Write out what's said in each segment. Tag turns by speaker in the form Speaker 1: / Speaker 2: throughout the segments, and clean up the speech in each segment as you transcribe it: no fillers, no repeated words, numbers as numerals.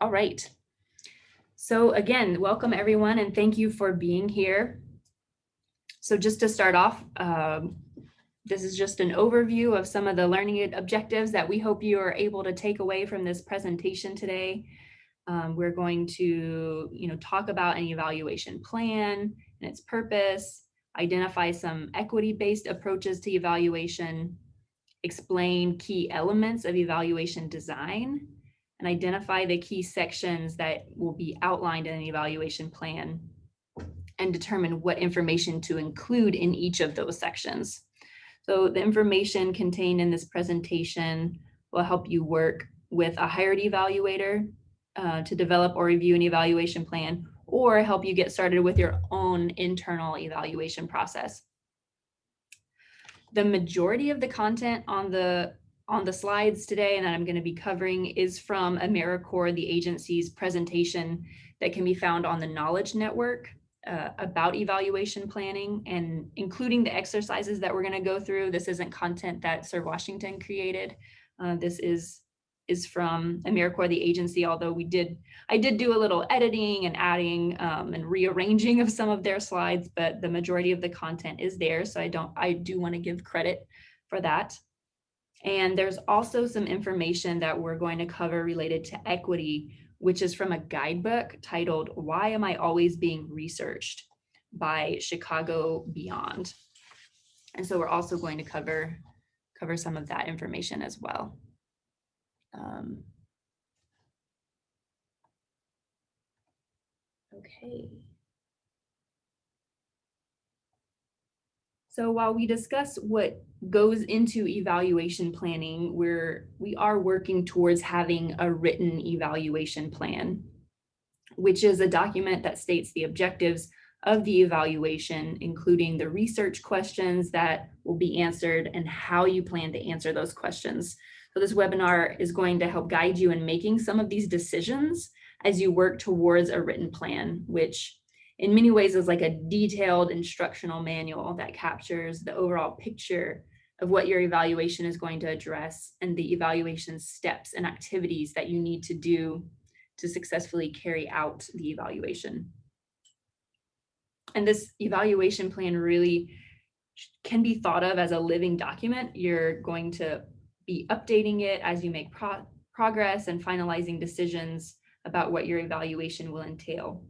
Speaker 1: All right. So again, welcome everyone, and thank you for being here. So just to start off, this is just an overview of some of the learning objectives that we hope you are able to take away from this presentation today. We're going to, talk about an evaluation plan and its purpose, identify some equity-based approaches to evaluation, explain key elements of evaluation design, and identify the key sections that will be outlined in an evaluation plan, and determine what information to include in each of those sections. So the information contained in this presentation will help you work with a hired evaluator to develop or review an evaluation plan, or help you get started with your own internal evaluation process. The majority of the content on the slides today and that I'm going to be covering is from AmeriCorps, the agency's presentation that can be found on the Knowledge Network about evaluation planning, and including the exercises that we're going to go through. This isn't content that Sir Washington created. This is from AmeriCorps, the agency, although I did do a little editing and adding and rearranging of some of their slides, but the majority of the content is there. So I do want to give credit for that. And there's also some information that we're going to cover related to equity, which is from a guidebook titled "Why Am I Always Being Researched?" by Chicago Beyond. And so we're also going to cover some of that information as well. Okay. So while we discuss what goes into evaluation planning, we are working towards having a written evaluation plan, which is a document that states the objectives of the evaluation, including the research questions that will be answered and how you plan to answer those questions. So this webinar is going to help guide you in making some of these decisions as you work towards a written plan, which in many ways is like a detailed instructional manual that captures the overall picture of what your evaluation is going to address and the evaluation steps and activities that you need to do to successfully carry out the evaluation. And this evaluation plan really can be thought of as a living document. You're going to be updating it as you make progress and finalizing decisions about what your evaluation will entail.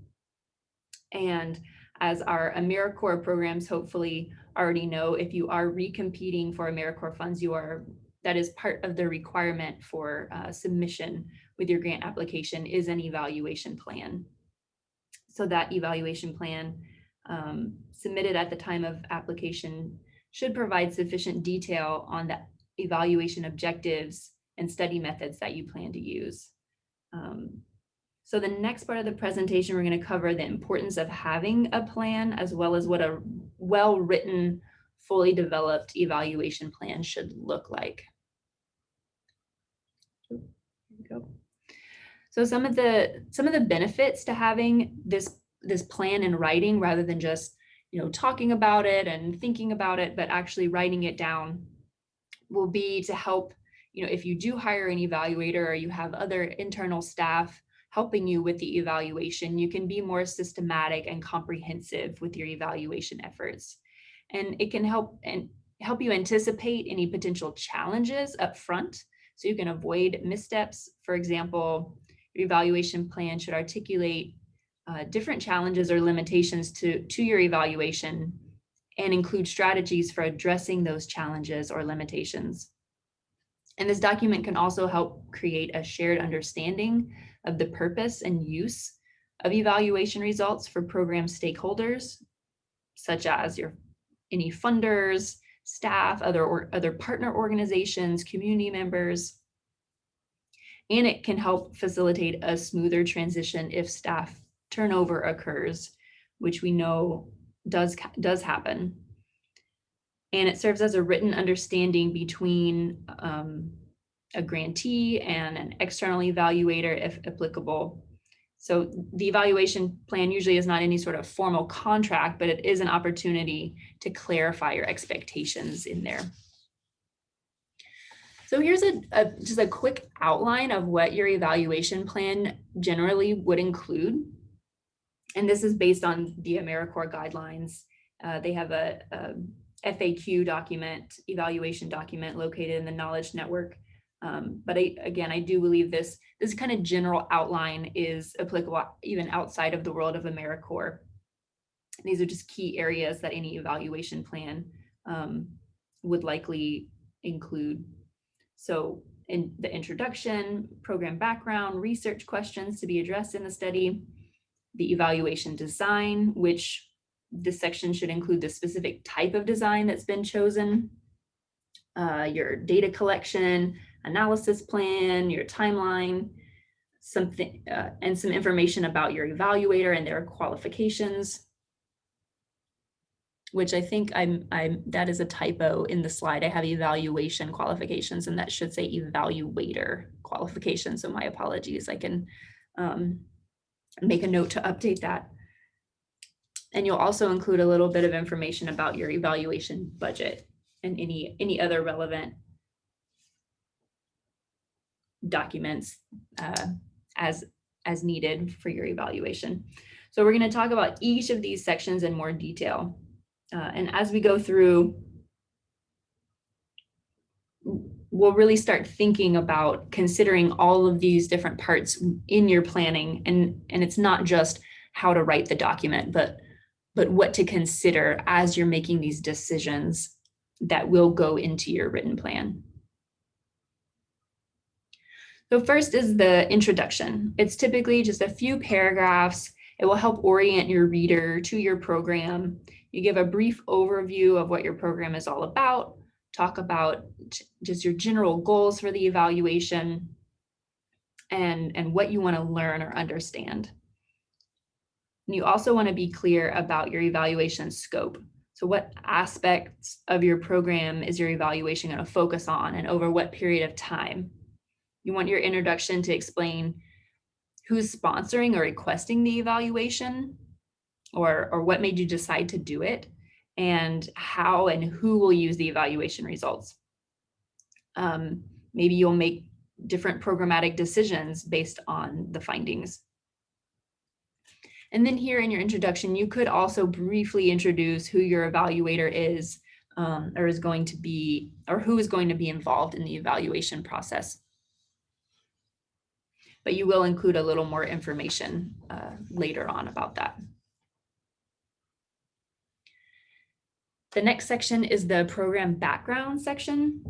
Speaker 1: And as our AmeriCorps programs hopefully already know, if you are recompeting for AmeriCorps funds, that is part of the requirement for submission with your grant application is an evaluation plan. So that evaluation plan submitted at the time of application should provide sufficient detail on the evaluation objectives and study methods that you plan to use. So the next part of the presentation, we're going to cover the importance of having a plan, as well as what a well-written, fully developed evaluation plan should look like. Here we go. So some of the benefits to having this plan in writing, rather than just talking about it and thinking about it, but actually writing it down, will be to help if you do hire an evaluator or you have other internal staff helping you with the evaluation, you can be more systematic and comprehensive with your evaluation efforts. And it can help you anticipate any potential challenges up front, so you can avoid missteps. For example, your evaluation plan should articulate different challenges or limitations to your evaluation and include strategies for addressing those challenges or limitations. And this document can also help create a shared understanding of the purpose and use of evaluation results for program stakeholders, such as any funders, staff, other partner organizations, community members. And it can help facilitate a smoother transition if staff turnover occurs, which we know does happen. And it serves as a written understanding between a grantee and an external evaluator, if applicable. So the evaluation plan usually is not any sort of formal contract, but it is an opportunity to clarify your expectations in there. So here's just a quick outline of what your evaluation plan generally would include. And this is based on the AmeriCorps guidelines. They have a FAQ document, evaluation document located in the knowledge network. But I do believe this kind of general outline is applicable even outside of the world of AmeriCorps. These are just key areas that any evaluation plan would likely include. So in the introduction, program background, research questions to be addressed in the study, the evaluation design, which this section should include the specific type of design that's been chosen, your data collection, analysis plan, your timeline, and some information about your evaluator and their qualifications, which I think that is a typo in the slide. I have evaluation qualifications and that should say evaluator qualifications. So my apologies. I can make a note to update that. And you'll also include a little bit of information about your evaluation budget and any other relevant documents as needed for your evaluation. So we're going to talk about each of these sections in more detail. And as we go through, we'll really start thinking about considering all of these different parts in your planning. And it's not just how to write the document, but what to consider as you're making these decisions that will go into your written plan. So first is the introduction. It's typically just a few paragraphs. It will help orient your reader to your program. You give a brief overview of what your program is all about, talk about just your general goals for the evaluation and what you want to learn or understand. And you also want to be clear about your evaluation scope. So what aspects of your program is your evaluation going to focus on and over what period of time? You want your introduction to explain who's sponsoring or requesting the evaluation, or what made you decide to do it, and how and who will use the evaluation results. Maybe you'll make different programmatic decisions based on the findings. And then here in your introduction, you could also briefly introduce who your evaluator is, or is going to be, or who is going to be involved in the evaluation process. But you will include a little more information later on about that. The next section is the program background section,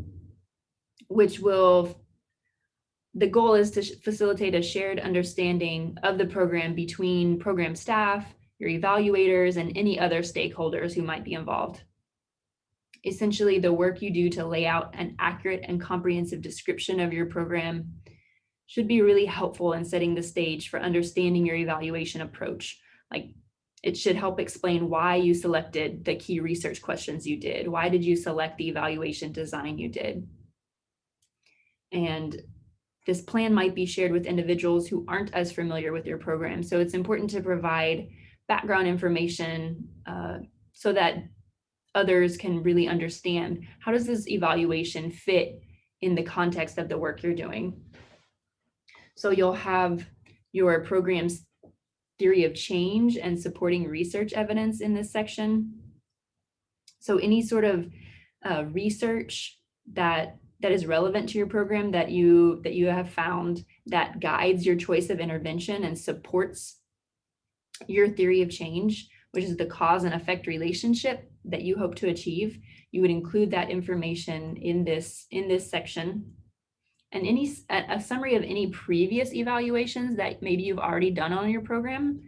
Speaker 1: which the goal is to facilitate a shared understanding of the program between program staff, your evaluators, and any other stakeholders who might be involved. Essentially, the work you do to lay out an accurate and comprehensive description of your program should be really helpful in setting the stage for understanding your evaluation approach. Like, it should help explain why you selected the key research questions you did. Why did you select the evaluation design you did? And this plan might be shared with individuals who aren't as familiar with your program. So it's important to provide background information so that others can really understand, how does this evaluation fit in the context of the work you're doing? So you'll have your program's theory of change and supporting research evidence in this section. So any sort of research that is relevant to your program that you have found that guides your choice of intervention and supports your theory of change, which is the cause and effect relationship that you hope to achieve, you would include that information in this section. And a summary of any previous evaluations that maybe you've already done on your program.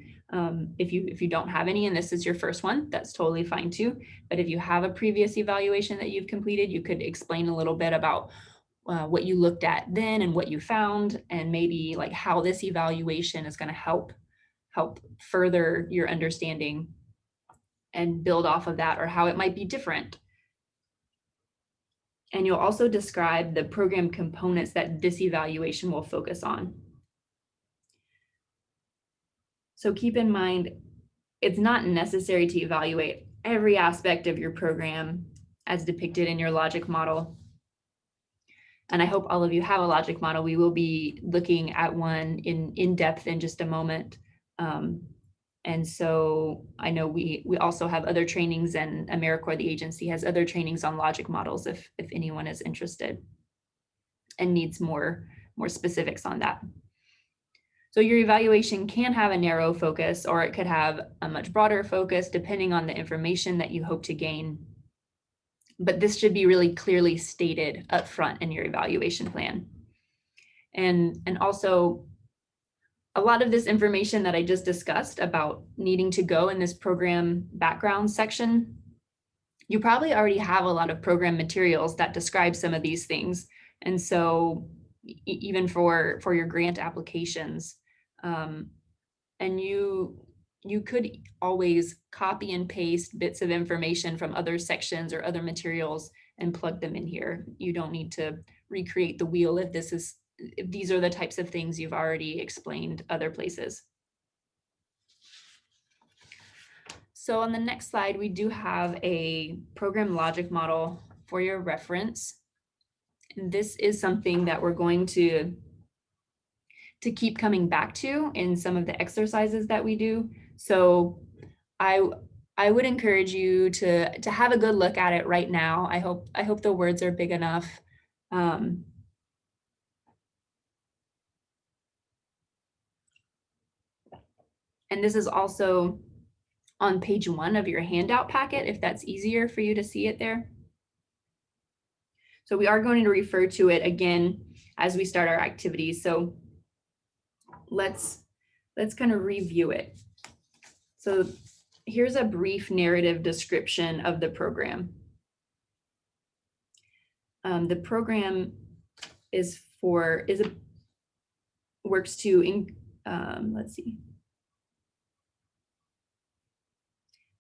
Speaker 1: If you don't have any and this is your first one, that's totally fine too. But if you have a previous evaluation that you've completed, you could explain a little bit about what you looked at then and what you found, and maybe like how this evaluation is going to help further your understanding and build off of that, or how it might be different. And you'll also describe the program components that this evaluation will focus on. So keep in mind, it's not necessary to evaluate every aspect of your program as depicted in your logic model. And I hope all of you have a logic model. We will be looking at one in depth in just a moment. And so I know we also have other trainings, and AmeriCorps, the agency, has other trainings on logic models if anyone is interested and needs more specifics on that. So your evaluation can have a narrow focus, or it could have a much broader focus depending on the information that you hope to gain. But this should be really clearly stated up front in your evaluation plan. And also, a lot of this information that I just discussed about needing to go in this program background section, you probably already have a lot of program materials that describe some of these things. And so even for your grant applications, and you could always copy and paste bits of information from other sections or other materials and plug them in here. You don't need to recreate the wheel if these are the types of things you've already explained other places. So on the next slide, we do have a program logic model for your reference. And this is something that we're going to keep coming back to in some of the exercises that we do. So I would encourage you to have a good look at it right now. I hope the words are big enough. And this is also on page 1 of your handout packet, if that's easier for you to see it there. So we are going to refer to it again as we start our activities. So let's kind of review it. So here's a brief narrative description of the program. The program works to, let's see.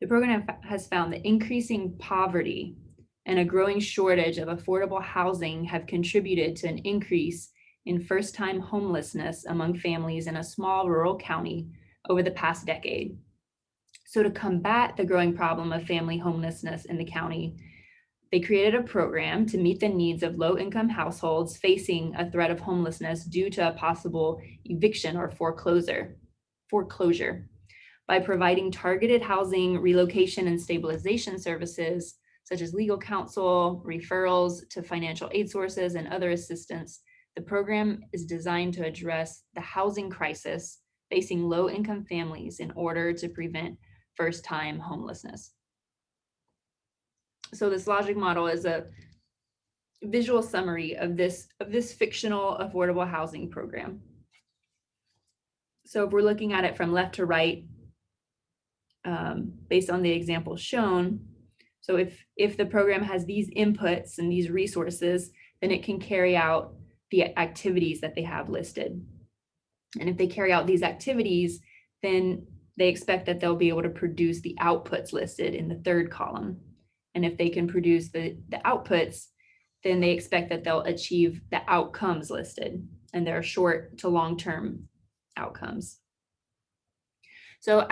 Speaker 1: The program has found that increasing poverty and a growing shortage of affordable housing have contributed to an increase in first-time homelessness among families in a small rural county over the past decade. So to combat the growing problem of family homelessness in the county, they created a program to meet the needs of low-income households facing a threat of homelessness due to a possible eviction or foreclosure by providing targeted housing, relocation, and stabilization services, such as legal counsel, referrals to financial aid sources, and other assistance. The program is designed to address the housing crisis facing low-income families in order to prevent first-time homelessness. So this logic model is a visual summary of this fictional affordable housing program. So if we're looking at it from left to right, based on the example shown, so if the program has these inputs and these resources, then it can carry out the activities that they have listed. And if they carry out these activities, then they expect that they'll be able to produce the outputs listed in the third column. And if they can produce the outputs, then they expect that they'll achieve the outcomes listed, and there are short to long-term outcomes. So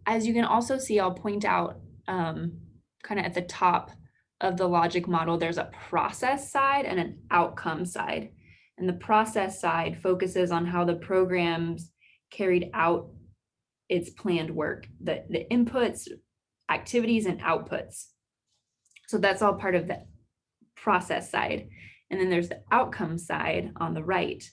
Speaker 1: as you can also see, I'll point out kind of at the top of the logic model, there's a process side and an outcome side. And the process side focuses on how the program's carried out its planned work, the inputs, activities, and outputs. So that's all part of the process side. And then there's the outcome side on the right,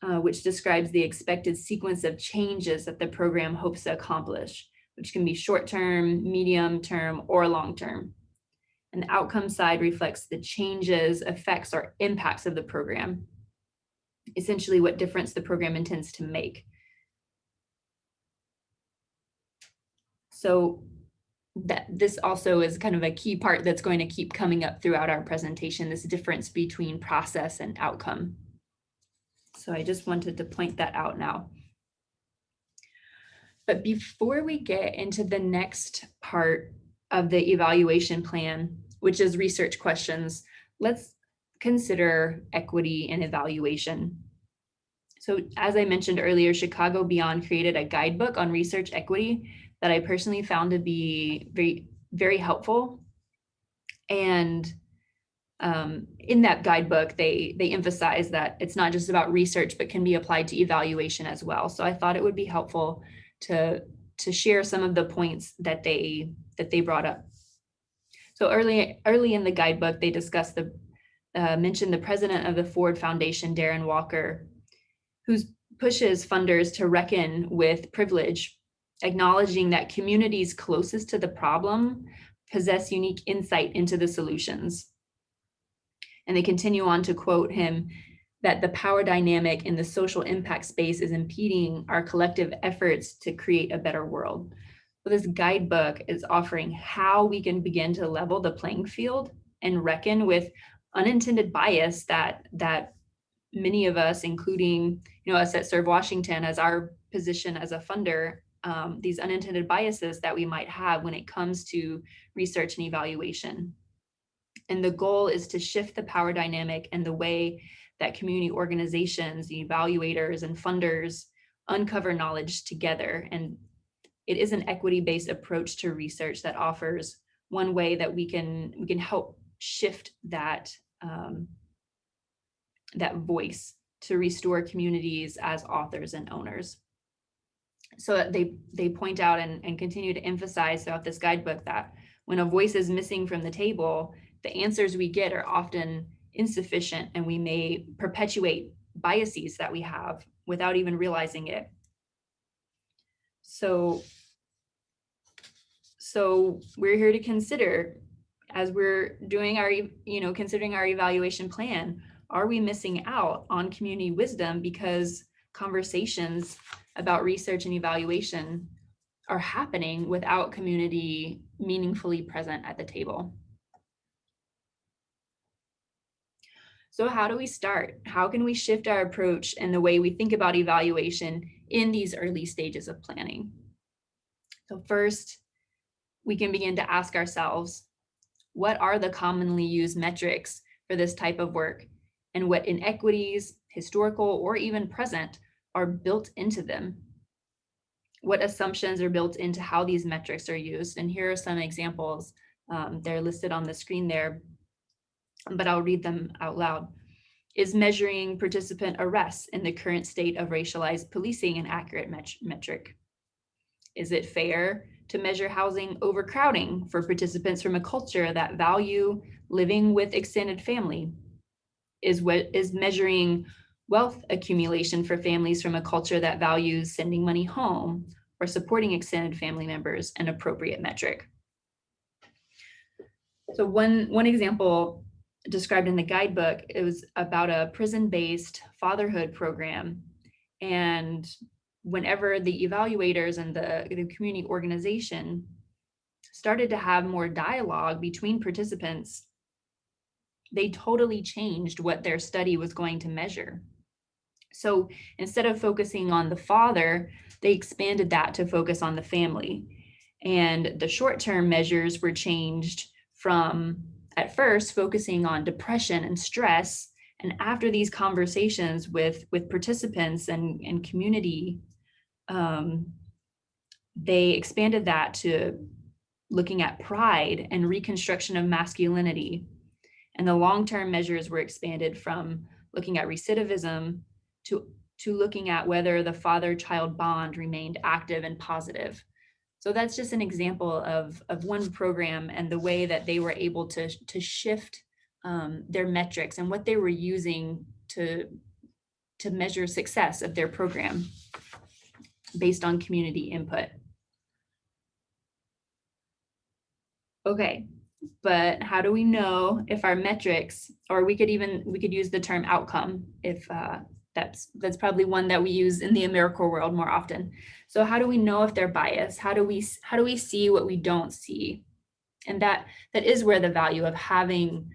Speaker 1: which describes the expected sequence of changes that the program hopes to accomplish, which can be short-term, medium-term, or long-term. And the outcome side reflects the changes, effects, or impacts of the program, essentially what difference the program intends to make. So this also is kind of a key part that's going to keep coming up throughout our presentation, this difference between process and outcome. So I just wanted to point that out now. But before we get into the next part of the evaluation plan, which is research questions, let's consider equity and evaluation. So as I mentioned earlier, Chicago Beyond created a guidebook on research equity that I personally found to be very, very helpful. And in that guidebook, they emphasize that it's not just about research, but can be applied to evaluation as well. So I thought it would be helpful to share some of the points that they brought up. So early in the guidebook, they discussed mentioned the president of the Ford Foundation, Darren Walker, who pushes funders to reckon with privilege, acknowledging that communities closest to the problem possess unique insight into the solutions. And they continue on to quote him that the power dynamic in the social impact space is impeding our collective efforts to create a better world. So this guidebook is offering how we can begin to level the playing field and reckon with unintended bias that many of us, including us at Serve Washington, as our position as a funder, these unintended biases that we might have when it comes to research and evaluation. And the goal is to shift the power dynamic and the way that community organizations, the evaluators and funders uncover knowledge together. And it is an equity-based approach to research that offers one way that we can help shift that that voice to restore communities as authors and owners. So they point out and continue to emphasize throughout this guidebook that when a voice is missing from the table, the answers we get are often insufficient, and we may perpetuate biases that we have without even realizing it. So we're here to consider, as we're doing our, considering our evaluation plan, are we missing out on community wisdom because conversations about research and evaluation are happening without community meaningfully present at the table? So how do we start? How can we shift our approach and the way we think about evaluation in these early stages of planning? So first, we can begin to ask ourselves, what are the commonly used metrics for this type of work, and what inequities, historical or even present, are built into them? What assumptions are built into how these metrics are used? And here are some examples. They're listed on the screen there, but I'll read them out loud. Is measuring participant arrests in the current state of racialized policing an accurate metric? Is it fair to measure housing overcrowding for participants from a culture that value living with extended family? Is measuring wealth accumulation for families from a culture that values sending money home or supporting extended family members an appropriate metric? So one example described in the guidebook, it was about a prison-based fatherhood program. And whenever the evaluators and the community organization started to have more dialogue between participants, they totally changed what their study was going to measure. So instead of focusing on the father, they expanded that to focus on the family. And the short-term measures were changed from, at first, focusing on depression and stress. And after these conversations with participants and community, they expanded that to looking at pride and reconstruction of masculinity. And the long-term measures were expanded from looking at recidivism to looking at whether the father-child bond remained active and positive. So that's just an example of one program and the way that they were able to shift their metrics and what they were using to measure success of their program based on community input. Okay, but how do we know if our metrics, or we could use the term outcome, if that's probably one that we use in the AmeriCorps world more often. So how do we know if they're biased? How do we see what we don't see? And that is where the value of having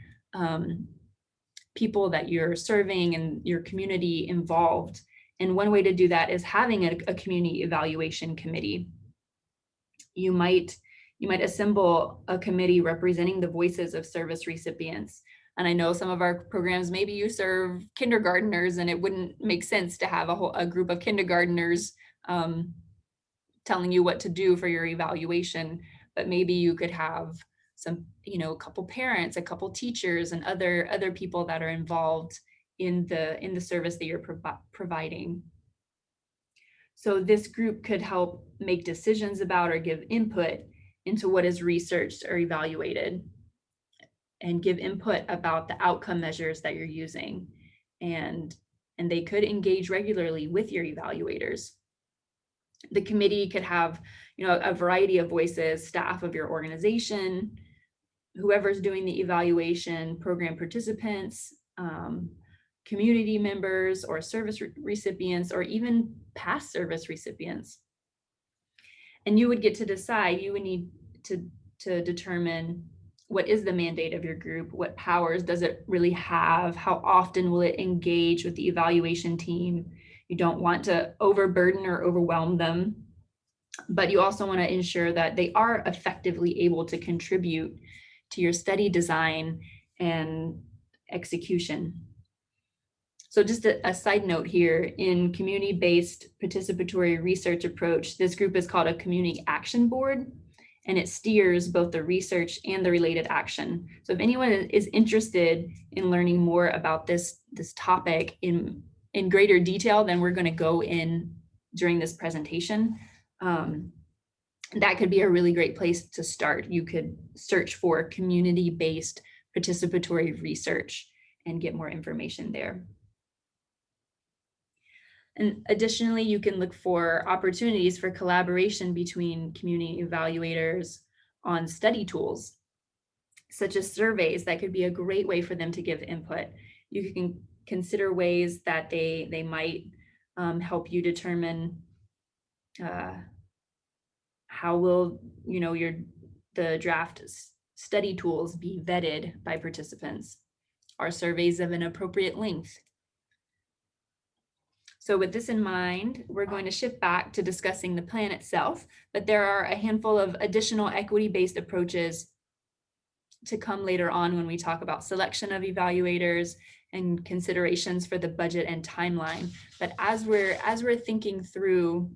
Speaker 1: people that you're serving and your community involved. And one way to do that is having a community evaluation committee. You might assemble a committee representing the voices of service recipients. And I know some of our programs, maybe you serve kindergartners, and it wouldn't make sense to have a group of kindergartners telling you what to do for your evaluation, but maybe you could have a couple parents, a couple teachers, and other people that are involved in the service that you're providing. So this group could help make decisions about or give input into what is researched or evaluated, and give input about the outcome measures that you're using. And they could engage regularly with your evaluators. The committee could have, a variety of voices: staff of your organization, whoever's doing the evaluation, program participants, community members, or service recipients, or even past service recipients. And you would get to decide, you would need to determine what is the mandate of your group, what powers does it really have, how often will it engage with the evaluation team. You don't want to overburden or overwhelm them, but you also want to ensure that they are effectively able to contribute to your study design and execution. So just a side note here, in community-based participatory research approach, this group is called a community action board, and it steers both the research and the related action. So if anyone is interested in learning more about this topic in greater detail than we're going to go in during this presentation, that could be a really great place to start. You could search for community-based participatory research and get more information there. And additionally, you can look for opportunities for collaboration between community evaluators on study tools, such as surveys. That could be a great way for them to give input. You can consider ways that they might help you determine how will the draft study tools be vetted by participants. Are surveys of an appropriate length? So with this in mind, we're going to shift back to discussing the plan itself, but there are a handful of additional equity-based approaches to come later on when we talk about selection of evaluators and considerations for the budget and timeline. But as we're thinking through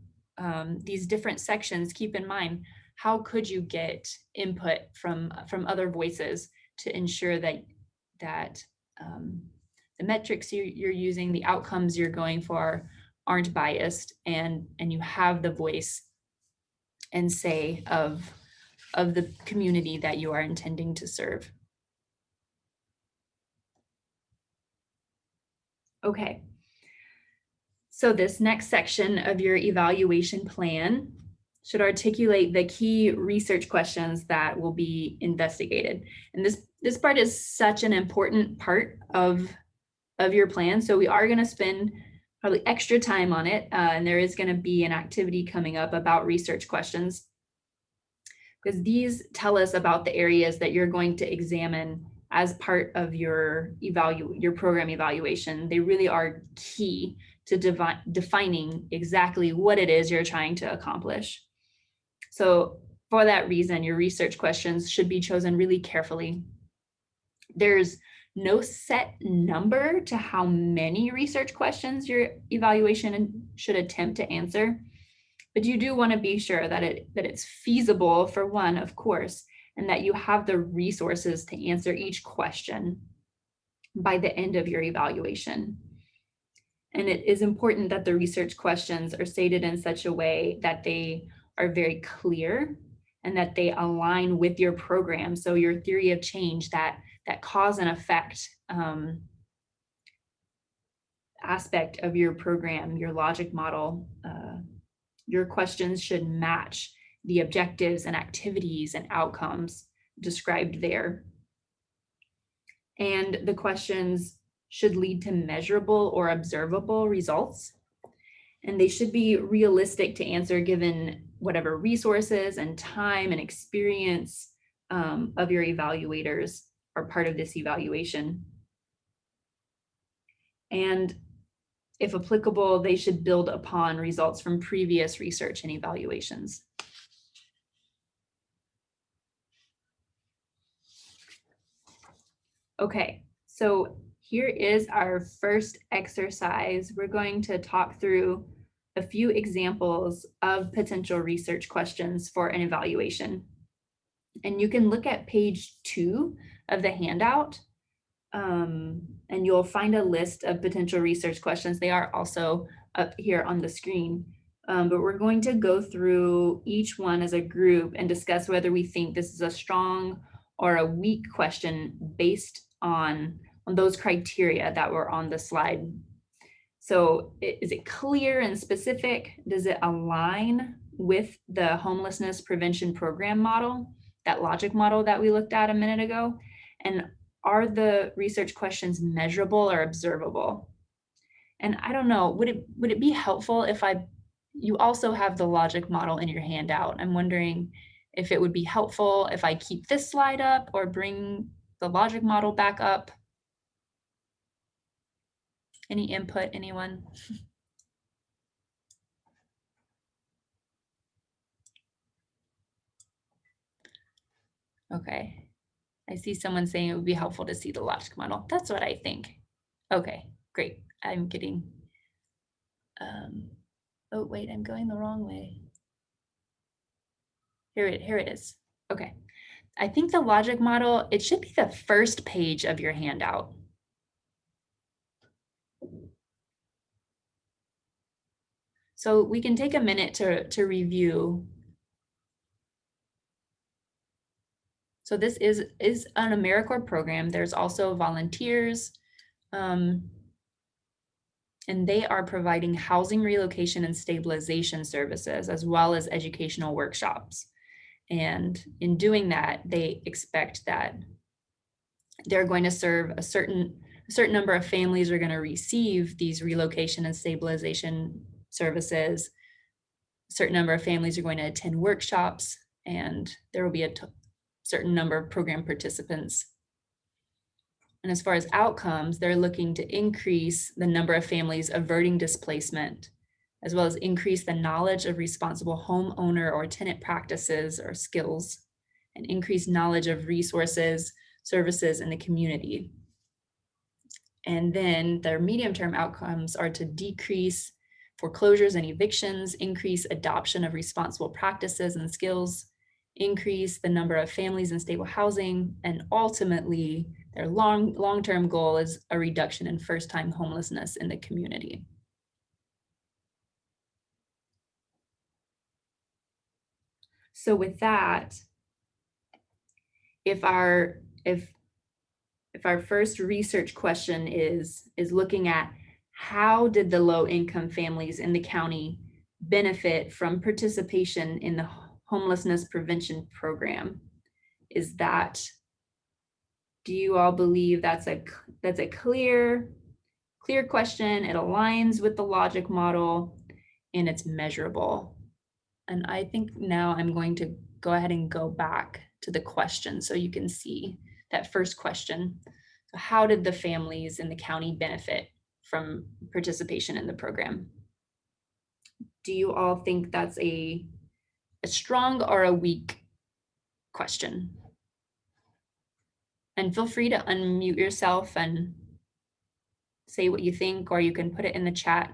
Speaker 1: these different sections, keep in mind, how could you get input from other voices to ensure that the metrics you're using, the outcomes you're going for, aren't biased, and you have the voice and say of the community that you are intending to serve. Okay, so this next section of your evaluation plan should articulate the key research questions that will be investigated. And this part is such an important part of your plan. So we are going to spend probably extra time on it. And there is going to be an activity coming up about research questions, because these tell us about the areas that you're going to examine as part of your program evaluation. They really are key to defining exactly what it is you're trying to accomplish. So for that reason, your research questions should be chosen really carefully. There's no set number to how many research questions your evaluation should attempt to answer, but you do want to be sure that it's feasible, for one, of course, and that you have the resources to answer each question by the end of your evaluation. And it is important that the research questions are stated in such a way that they are very clear and that they align with your program. So your theory of change, that cause and effect aspect of your program, your logic model, your questions should match the objectives and activities and outcomes described there. And the questions should lead to measurable or observable results. And they should be realistic to answer given whatever resources and time and experience of your evaluators are part of this evaluation. And if applicable, they should build upon results from previous research and evaluations. Okay, so here is our first exercise. We're going to talk through a few examples of potential research questions for an evaluation. And you can look at page 2 of the handout, and you'll find a list of potential research questions. They are also up here on the screen. But we're going to go through each one as a group and discuss whether we think this is a strong or a weak question based on those criteria that were on the slide. So is it clear and specific? Does it align with the homelessness prevention program model, that logic model that we looked at a minute ago? And are the research questions measurable or observable? And I don't know, would it be helpful if you also have the logic model in your handout? I'm wondering if it would be helpful if I keep this slide up or bring the logic model back up. Any input, anyone? Okay, I see someone saying it would be helpful to see the logic model. That's what I think. Okay, great. I'm getting, oh wait, I'm going the wrong way. Here it is. Okay, I think the logic model, it should be the first page of your handout. So we can take a minute to review. So this is an AmeriCorps program. There's also volunteers, and they are providing housing relocation and stabilization services, as well as educational workshops. And in doing that, they expect that they're going to serve a certain number of families are going to receive these relocation and stabilization services. A certain number of families are going to attend workshops, and there will be a certain number of program participants. And as far as outcomes, they're looking to increase the number of families averting displacement, as well as increase the knowledge of responsible homeowner or tenant practices or skills, and increase knowledge of resources, services in the community. And then their medium-term outcomes are to decrease foreclosures and evictions, increase adoption of responsible practices and skills, increase the number of families in stable housing, and ultimately their long-term goal is a reduction in first-time homelessness in the community. So with that, if our first research question is looking at how did the low-income families in the county benefit from participation in the homelessness prevention program, do you all believe that's a clear question? It aligns with the logic model and it's measurable. And I think now I'm going to go ahead and go back to the question so you can see that first question. So how did the families in the county benefit from participation in the program? Do you all think that's a strong or a weak question? And feel free to unmute yourself and say what you think, or you can put it in the chat.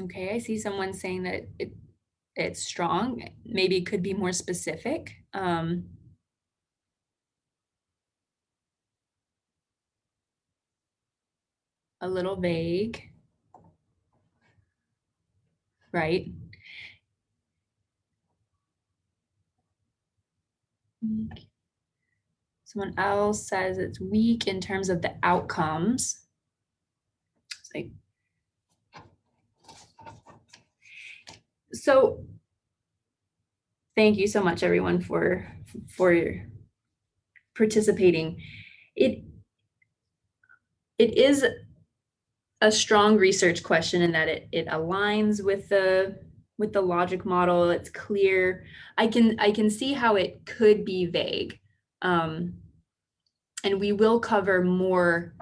Speaker 1: Okay, I see someone saying that it's strong. Maybe it could be more specific. A little vague, right? Someone else says it's weak in terms of the outcomes. So thank you so much, everyone, for participating. It is a strong research question in that it aligns with the logic model. It's clear. I can see how it could be vague, and we will cover more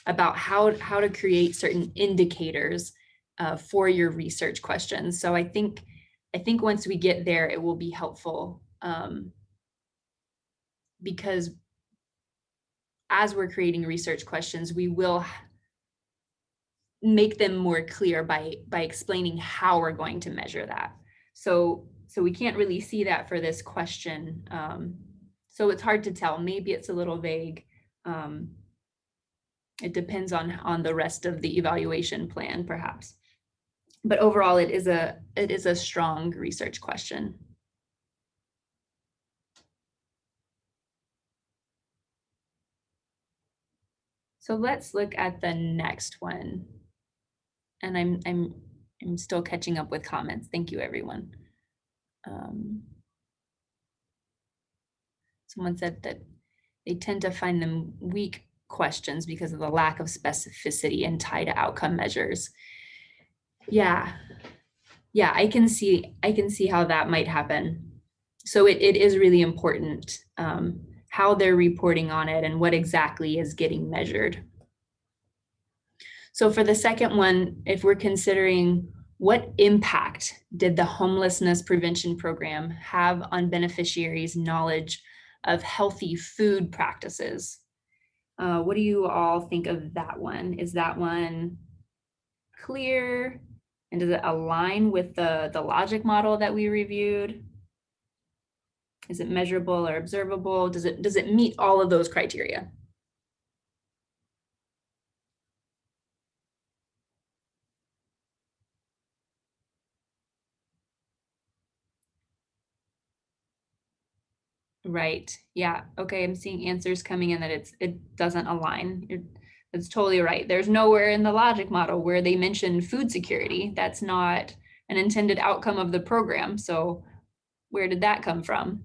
Speaker 1: about how to create certain indicators for your research questions. So I think I think once we get there, it will be helpful, because as we're creating research questions, we will make them more clear by explaining how we're going to measure that. So we can't really see that for this question. So it's hard to tell. Maybe it's a little vague. It depends on the rest of the evaluation plan, perhaps. But overall, it is a strong research question. So let's look at the next one. And I'm still catching up with comments. Thank you, everyone. Someone said that they tend to find them weak questions because of the lack of specificity and tie to outcome measures. Yeah, I can see how that might happen. So it is really important how they're reporting on it and what exactly is getting measured. So for the second one, if we're considering what impact did the homelessness prevention program have on beneficiaries' knowledge of healthy food practices? What do you all think of that one? Is that one clear? And does it align with the logic model that we reviewed? Is it measurable or observable? Does it meet all of those criteria? Right. Yeah. Okay. I'm seeing answers coming in that it doesn't align. That's totally right. There's nowhere in the logic model where they mention food security. That's not an intended outcome of the program. So where did that come from?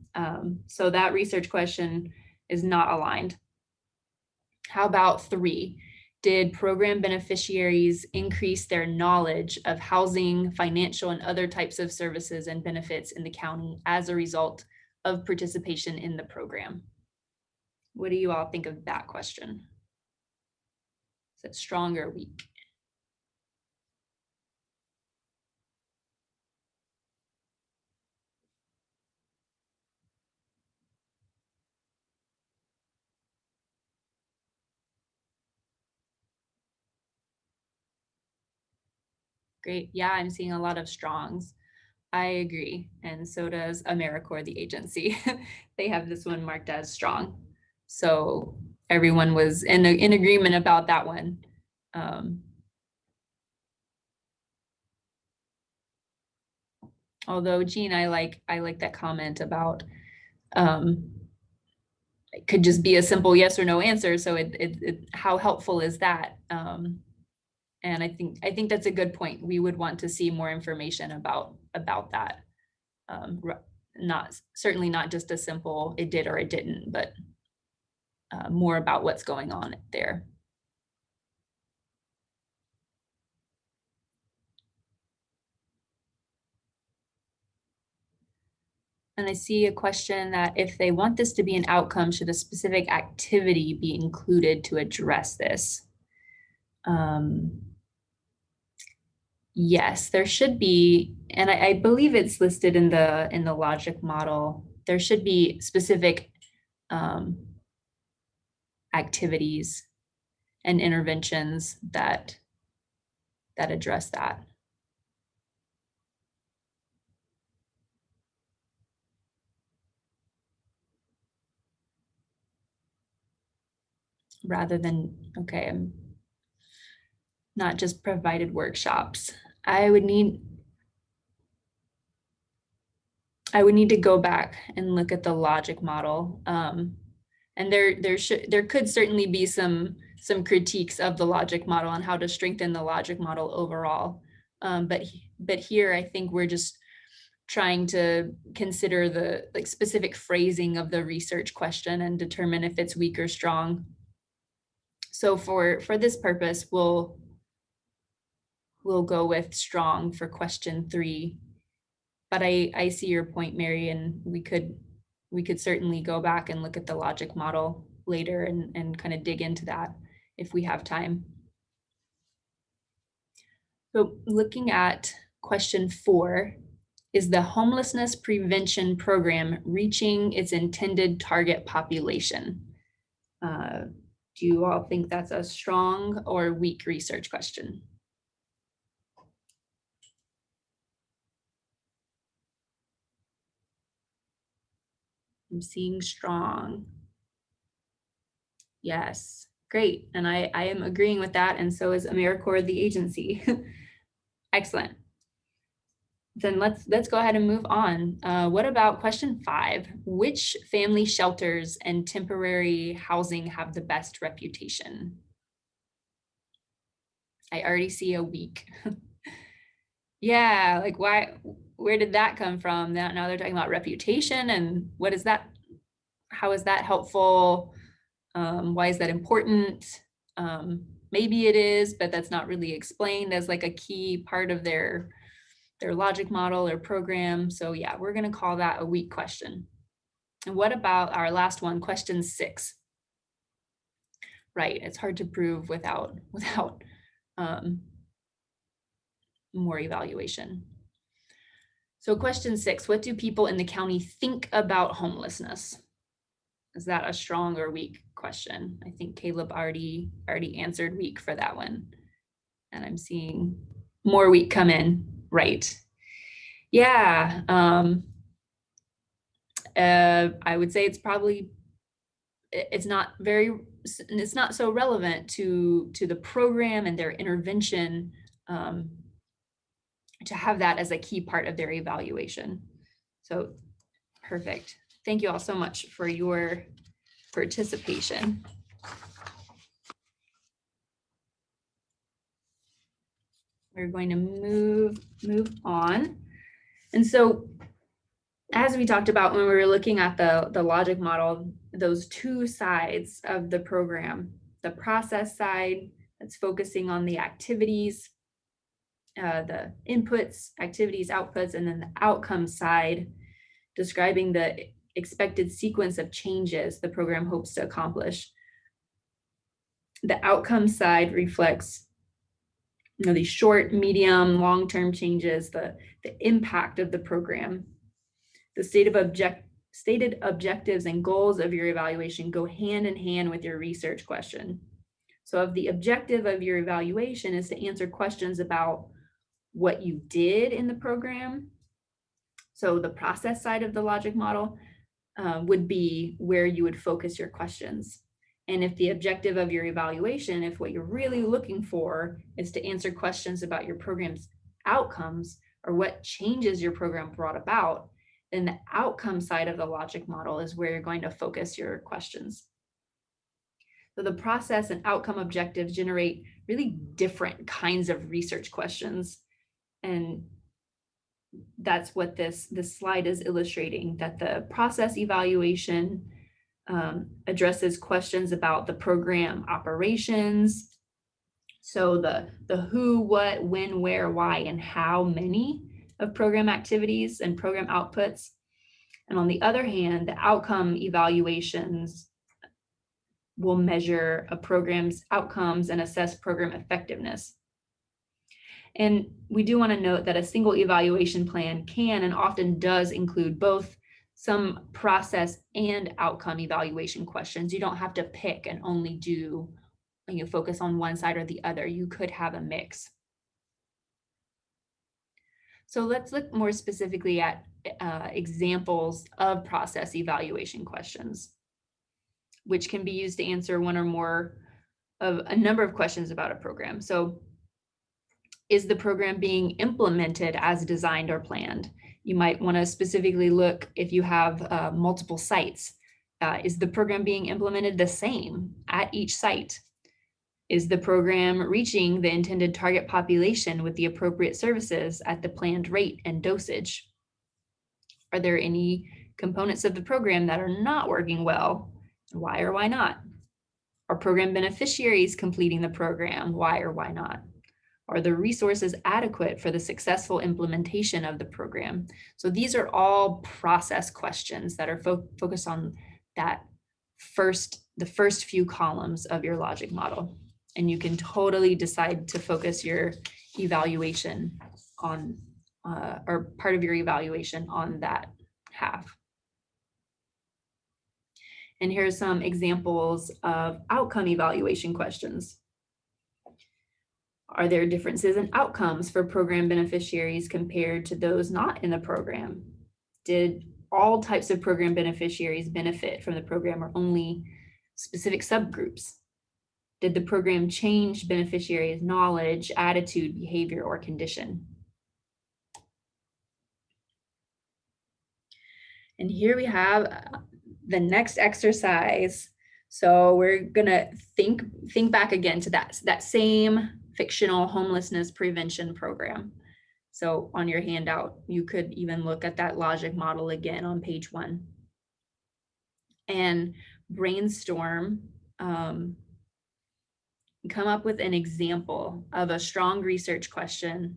Speaker 1: So that research question is not aligned. How about 3? Did program beneficiaries increase their knowledge of housing, financial, and other types of services and benefits in the county as a result of participation in the program? What do you all think of that question? Is it strong or weak? Great. Yeah, I'm seeing a lot of strongs. I agree. And so does AmeriCorps, the agency. They have this one marked as strong. So everyone was in agreement about that one. Although Jean, I like that comment about it could just be a simple yes or no answer. So how helpful is that? And I think that's a good point. We would want to see more information about that. Certainly not just a simple it did or it didn't, but more about what's going on there. And I see a question that if they want this to be an outcome, should a specific activity be included to address this? Yes, there should be, and I believe it's listed in the logic model. There should be specific activities and interventions that address that. Rather than, okay, not just provided workshops. I would need to go back and look at the logic model. And there could certainly be some critiques of the logic model on how to strengthen the logic model overall. But here I think we're just trying to consider the specific phrasing of the research question and determine if it's weak or strong. So for this purpose, we'll go with strong for question 3. But I see your point, Mary, and we could certainly go back and look at the logic model later and kind of dig into that if we have time. So looking at question 4, Is the homelessness prevention program reaching its intended target population? Do you all think that's a strong or weak research question? I'm seeing strong. Yes, great. And I am agreeing with that. And so is AmeriCorps, the agency. Excellent. Then let's go ahead and move on. What about question 5? Which family shelters and temporary housing have the best reputation? I already see a weak. Yeah, like where did that come from? Now they're talking about reputation, and what is that? How is that helpful? Why is that important? Maybe it is, but that's not really explained as like a key part of their logic model or program. So yeah, we're gonna call that a weak question. And what about our last one, question 6? Right, it's hard to prove without more evaluation. So question 6, what do people in the county think about homelessness? Is that a strong or weak question? I think Caleb already answered weak for that one. And I'm seeing more weak come in, right? Yeah, I would say it's not so relevant to the program and their intervention to have that as a key part of their evaluation. So perfect. Thank you all so much for your participation. We're going to move on. And so as we talked about when we were looking at the logic model, those two sides of the program, the process side that's focusing on the activities, the inputs, activities, outputs, and then the outcome side describing the expected sequence of changes the program hopes to accomplish. The outcome side reflects these short, medium, long-term changes, the impact of the program. The stated objectives and goals of your evaluation go hand in hand with your research question. So if the objective of your evaluation is to answer questions about what you did in the program, so the process side of the logic model would be where you would focus your questions. And if the objective of your evaluation, if what you're really looking for is to answer questions about your program's outcomes or what changes your program brought about, then the outcome side of the logic model is where you're going to focus your questions. So the process and outcome objectives generate really different kinds of research questions. And that's what this slide is illustrating, that the process evaluation addresses questions about the program operations. So the who, what, when, where, why, and how many of program activities and program outputs. And on the other hand, the outcome evaluations will measure a program's outcomes and assess program effectiveness. And we do want to note that a single evaluation plan can and often does include both some process and outcome evaluation questions. You don't have to pick and only do, focus on one side or the other. You could have a mix. So let's look more specifically at examples of process evaluation questions, which can be used to answer one or more of a number of questions about a program. So is the program being implemented as designed or planned? You might want to specifically look if you have multiple sites. Is the program being implemented the same at each site? Is the program reaching the intended target population with the appropriate services at the planned rate and dosage? Are there any components of the program that are not working well? Why or why not? Are program beneficiaries completing the program? Why or why not? Are the resources adequate for the successful implementation of the program? So these are all process questions that are focused on the first few columns of your logic model. And you can totally decide to focus your evaluation on or part of your evaluation on that half. And here's some examples of outcome evaluation questions. Are there differences in outcomes for program beneficiaries compared to those not in the program? Did all types of program beneficiaries benefit from the program or only specific subgroups? Did the program change beneficiaries' knowledge, attitude, behavior, or condition? And here we have the next exercise. So we're gonna think back again to that same fictional homelessness prevention program. So on your handout, you could even look at that logic model again on page 1 and brainstorm, come up with an example of a strong research question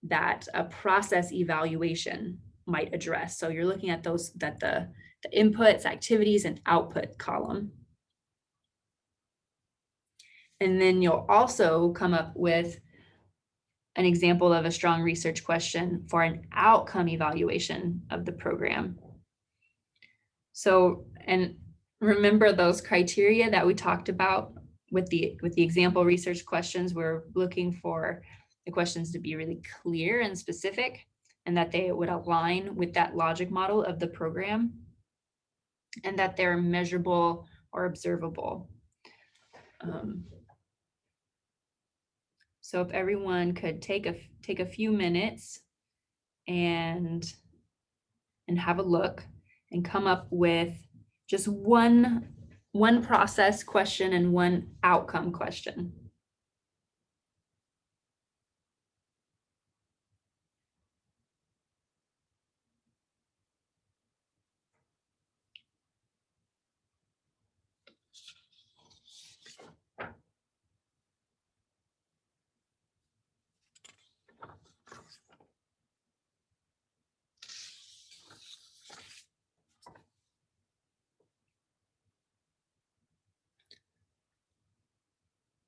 Speaker 1: that a process evaluation might address. So you're looking at those, that the inputs, activities, and output column. And then you'll also come up with an example of a strong research question for an outcome evaluation of the program. So, and remember those criteria that we talked about with the example research questions. We're looking for the questions to be really clear and specific, and that they would align with that logic model of the program, and that they're measurable or observable. So if everyone could take a few minutes and have a look and come up with just one process question and one outcome question.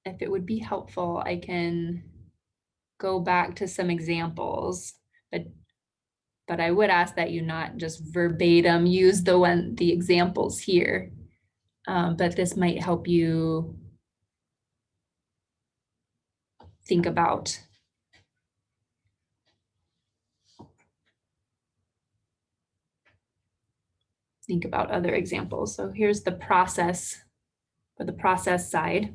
Speaker 1: If it would be helpful, I can go back to some examples, but I would ask that you not just verbatim use the examples here, but this might help you think about other examples. So here's the process for the process side.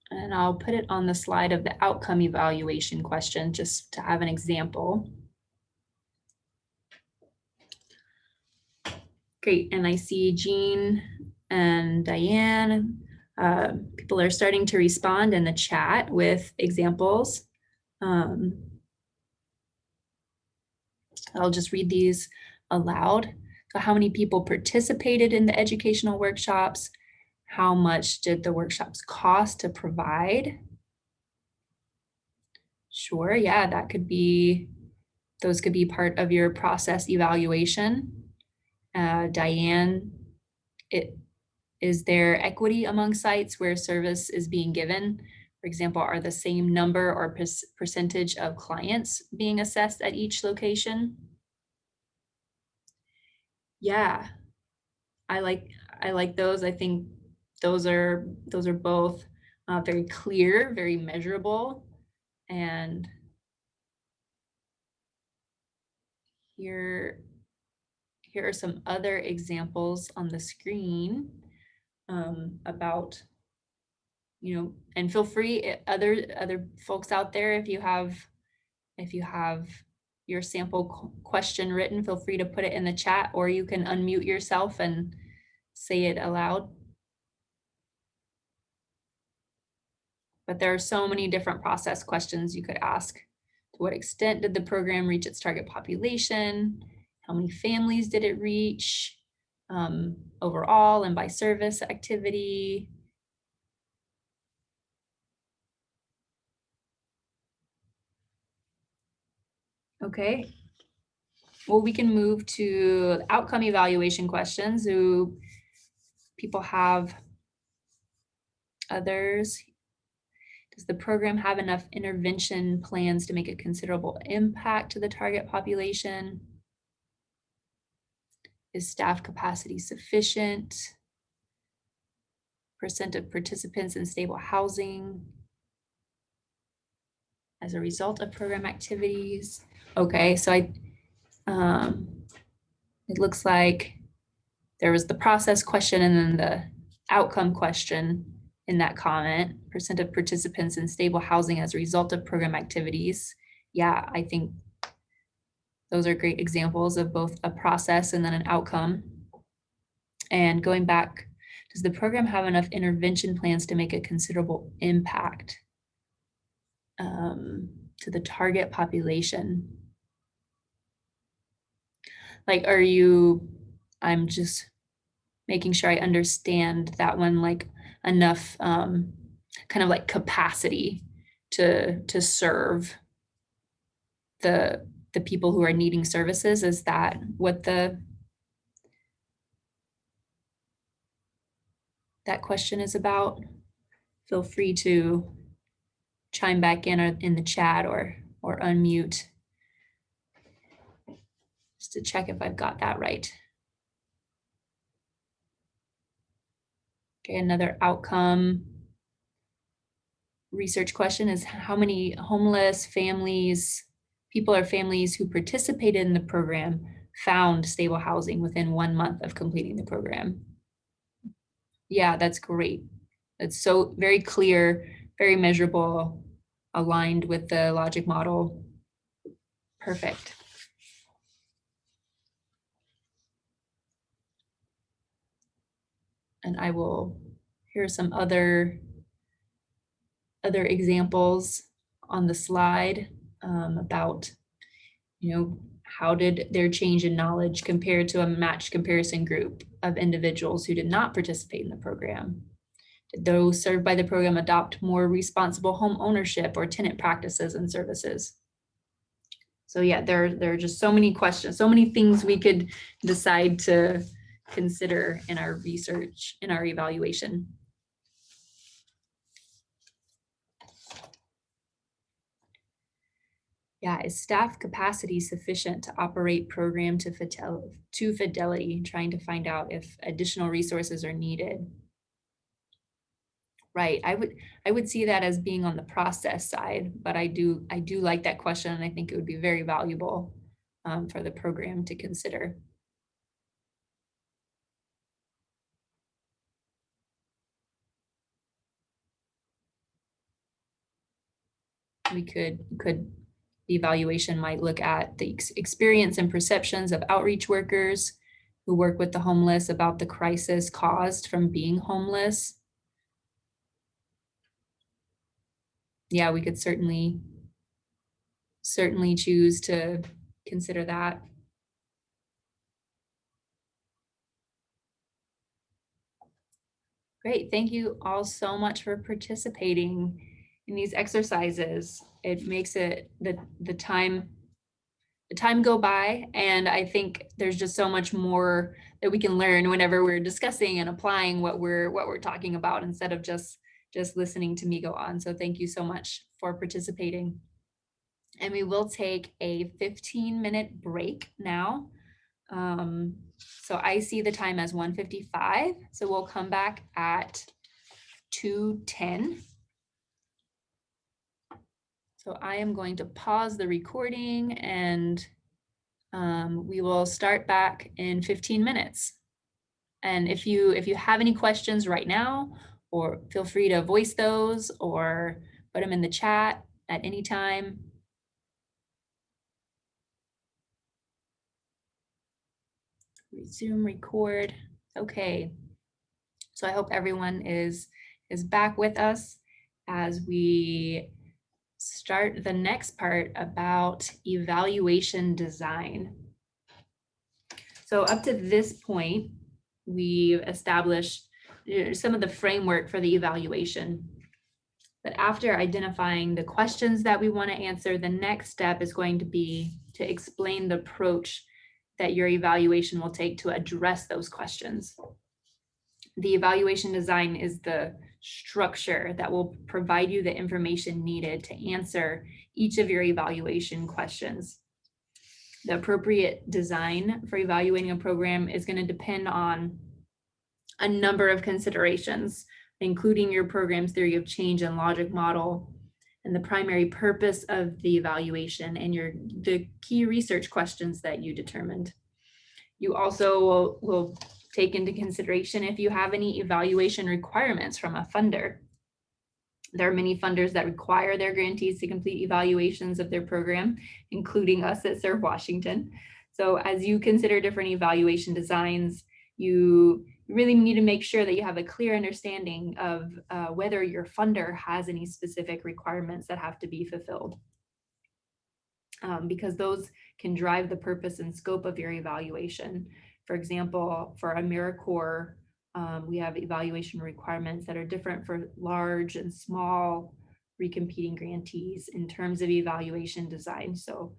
Speaker 1: And I'll put it on the slide of the outcome evaluation question just to have an example. Great, and I see Jean and Diane. People are starting to respond in the chat with examples. I'll just read these aloud. So how many people participated in the educational workshops? How much did the workshops cost to provide? Sure, yeah, that could be, those could be part of your process evaluation. Diane, is there equity among sites where service is being given? For example, are the same number or percentage of clients being assessed at each location? Yeah, I like those. I think those are both very clear, very measurable. And here are some other examples on the screen about, and feel free, other folks out there, if you have your sample question written, feel free to put it in the chat, or you can unmute yourself and say it aloud. But there are so many different process questions you could ask. To what extent did the program reach its target population? How many families did it reach overall and by service activity? Okay. Well, we can move to outcome evaluation questions. Do people have others? Does the program have enough intervention plans to make a considerable impact to the target population? Is staff capacity sufficient? Percent of participants in stable housing as a result of program activities. Okay, so it looks like there was the process question and then the outcome question in that comment. Percent of participants in stable housing as a result of program activities. Yeah, I think those are great examples of both a process and then an outcome. And going back, does the program have enough intervention plans to make a considerable impact to the target population? Like, I'm just making sure I understand that one, like enough kind of like capacity to serve the people who are needing services. Is that what that question is about? Feel free to chime back in or in the chat or unmute just to check if I've got that right. Okay, another outcome research question is how many homeless families, people or families who participated in the program found stable housing within 1 month of completing the program? Yeah, that's great. That's so very clear, very measurable, aligned with the logic model. Perfect. And I will, here are some other examples on the slide about, how did their change in knowledge compare to a matched comparison group of individuals who did not participate in the program? Did those served by the program adopt more responsible home ownership or tenant practices and services? So yeah, there are just so many questions, so many things we could decide to consider in our research, in our evaluation. Yeah, is staff capacity sufficient to operate program to fidelity, trying to find out if additional resources are needed? Right, I would see that as being on the process side, but I do like that question, and I think it would be very valuable for the program to consider. The evaluation might look at the experience and perceptions of outreach workers who work with the homeless about the crisis caused from being homeless. Yeah, we could certainly choose to consider that. Great, thank you all so much for participating in these exercises. It makes it the time go by, and I think there's just so much more that we can learn whenever we're discussing and applying what we're talking about instead of just listening to me go on. So thank you so much for participating. And we will take a 15-minute break now. So I see the time as 1:55. So we'll come back at 2:10. So I am going to pause the recording and we will start back in 15 minutes. And if you have any questions right now, or feel free to voice those or put them in the chat at any time. Resume record. Okay. So I hope everyone is back with us. as we start the next part about evaluation design. So up to this point, we've established some of the framework for the evaluation. But after identifying the questions that we want to answer, the next step is going to be to explain the approach that your evaluation will take to address those questions. The evaluation design is the structure that will provide you the information needed to answer each of your evaluation questions. The appropriate design for evaluating a program is going to depend on a number of considerations, including your program's theory of change and logic model, and the primary purpose of the evaluation and the key research questions that you determined. You also will take into consideration if you have any evaluation requirements from a funder. There are many funders that require their grantees to complete evaluations of their program, including us at Serve Washington. So as you consider different evaluation designs, you really need to make sure that you have a clear understanding of whether your funder has any specific requirements that have to be fulfilled. Because those can drive the purpose and scope of your evaluation. For example, for AmeriCorps, we have evaluation requirements that are different for large and small recompeting grantees in terms of evaluation design. So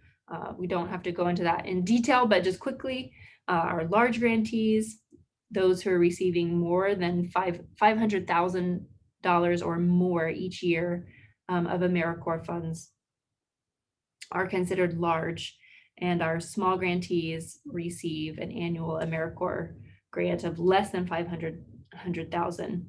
Speaker 1: we don't have to go into that in detail, but just quickly, our large grantees, those who are receiving more than $500,000 or more each year of AmeriCorps funds, are considered large, and our small grantees receive an annual AmeriCorps grant of less than $500,000.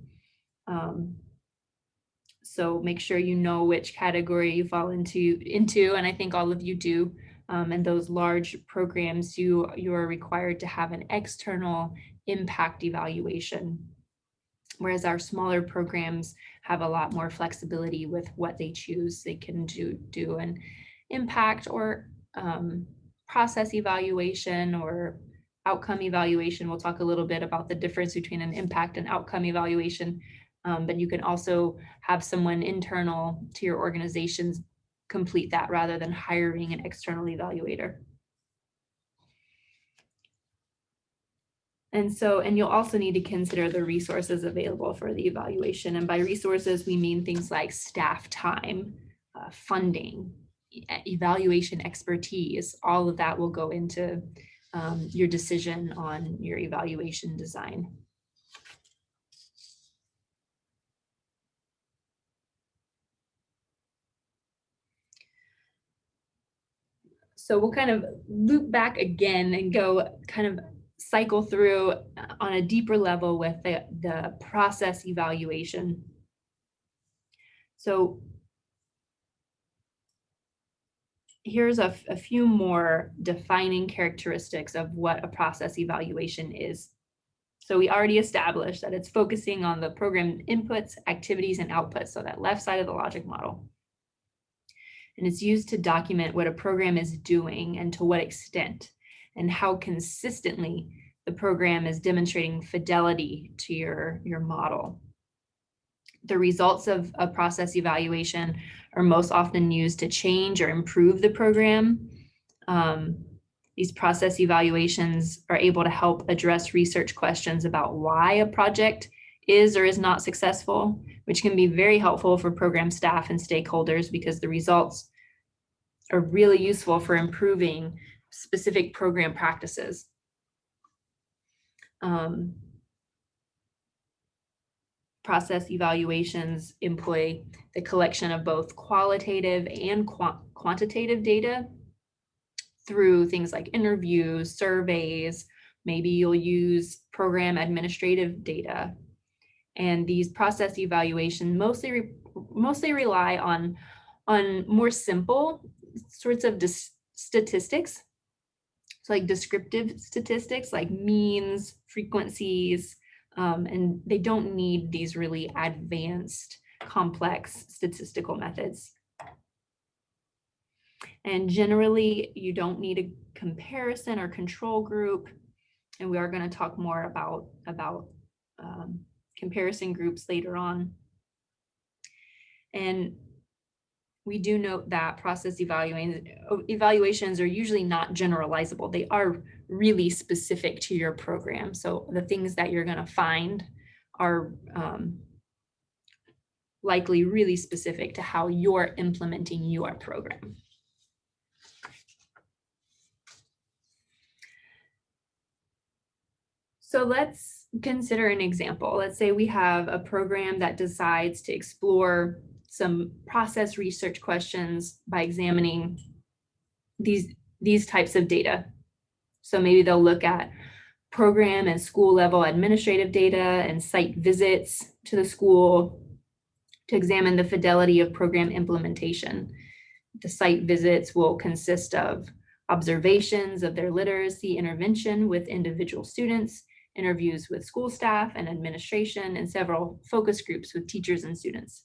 Speaker 1: So make sure you know which category you fall into, and I think all of you do. And those large programs, you are required to have an external impact evaluation, whereas our smaller programs have a lot more flexibility with what they choose. They can do an impact or process evaluation or outcome evaluation. We'll talk a little bit about the difference between an impact and outcome evaluation, but you can also have someone internal to your organizations complete that rather than hiring an external evaluator. And you'll also need to consider the resources available for the evaluation. And by resources, we mean things like staff time, funding, evaluation expertise. All of that will go into your decision on your evaluation design. So we'll kind of loop back again and go kind of cycle through on a deeper level with the process evaluation. So here's a few more defining characteristics of what a process evaluation is. So we already established that it's focusing on the program inputs, activities, and outputs, so that left side of the logic model. And it's used to document what a program is doing and to what extent, and how consistently the program is demonstrating fidelity to your model. The results of a process evaluation are most often used to change or improve the program. These process evaluations are able to help address research questions about why a project is or is not successful, which can be very helpful for program staff and stakeholders because the results are really useful for improving specific program practices. Process evaluations employ the collection of both qualitative and quantitative data through things like interviews, surveys. Maybe you'll use program administrative data. And these process evaluations mostly rely on more simple sorts of statistics. So like descriptive statistics like means, frequencies, and they don't need these really advanced, complex statistical methods. And generally, you don't need a comparison or control group. And we are going to talk more about comparison groups later on. And we do note that process evaluations are usually not generalizable. They are really specific to your program. So the things that you're going to find are likely really specific to how you're implementing your program. So let's consider an example. Let's say we have a program that decides to explore some process research questions by examining these types of data. So maybe they'll look at program and school level administrative data and site visits to the school to examine the fidelity of program implementation. The site visits will consist of observations of their literacy intervention with individual students, interviews with school staff and administration, and several focus groups with teachers and students.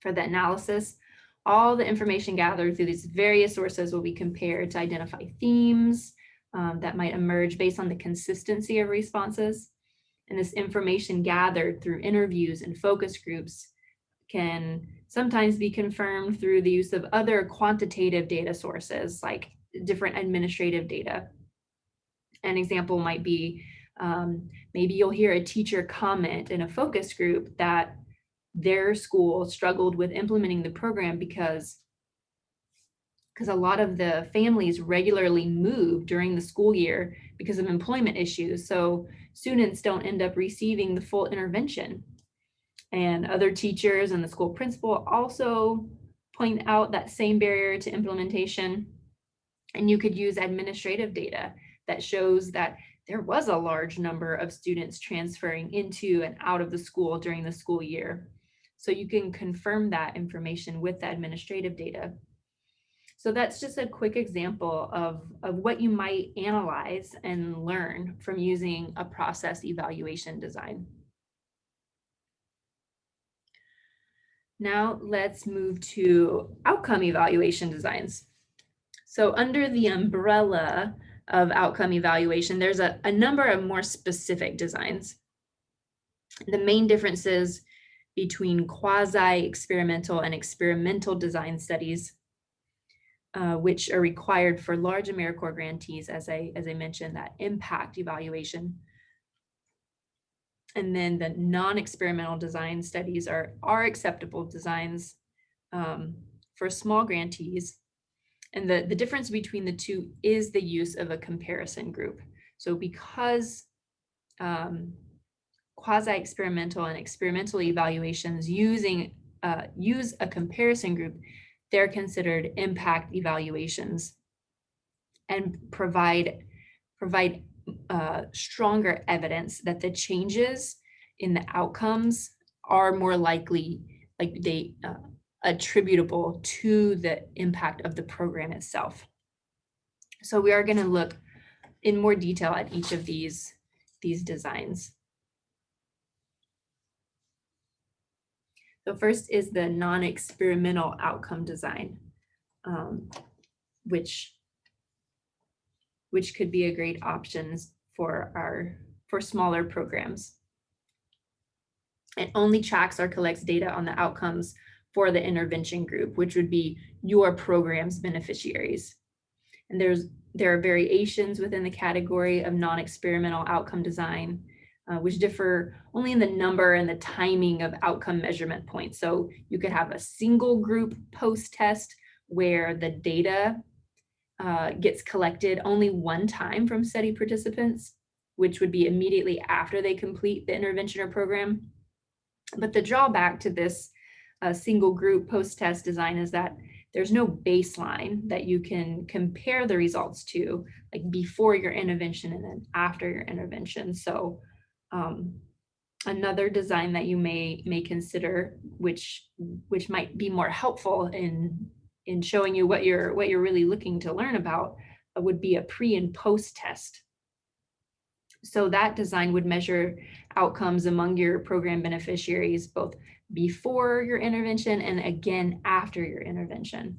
Speaker 1: For the analysis, all the information gathered through these various sources will be compared to identify themes that might emerge based on the consistency of responses. And this information gathered through interviews and focus groups can sometimes be confirmed through the use of other quantitative data sources, like different administrative data. An example might be, maybe you'll hear a teacher comment in a focus group that their school struggled with implementing the program because a lot of the families regularly move during the school year because of employment issues. So students don't end up receiving the full intervention. And other teachers and the school principal also point out that same barrier to implementation. And you could use administrative data that shows that there was a large number of students transferring into and out of the school during the school year. So you can confirm that information with the administrative data. So that's just a quick example of what you might analyze and learn from using a process evaluation design. Now let's move to outcome evaluation designs. So under the umbrella of outcome evaluation, there's a number of more specific designs. The main differences between quasi-experimental and experimental design studies, which are required for large AmeriCorps grantees, as I mentioned, that impact evaluation. And then the non-experimental design studies are acceptable designs for small grantees. And the difference between the two is the use of a comparison group. So because quasi-experimental and experimental evaluations use a comparison group, they're considered impact evaluations and provide stronger evidence that the changes in the outcomes are more likely, attributable to the impact of the program itself. So we are going to look in more detail at each of these designs. So first is the non-experimental outcome design, which could be a great option for smaller programs. It only tracks or collects data on the outcomes for the intervention group, which would be your program's beneficiaries. And there are variations within the category of non-experimental outcome design, which differ only in the number and the timing of outcome measurement points. So you could have a single group post-test where the data gets collected only one time from study participants, which would be immediately after they complete the intervention or program. But the drawback to this single group post-test design is that there's no baseline that you can compare the results to, like before your intervention and then after your intervention. So another design that you may consider, which might be more helpful in showing you what you're really looking to learn about, would be a pre and post test. So that design would measure outcomes among your program beneficiaries, both before your intervention and again after your intervention.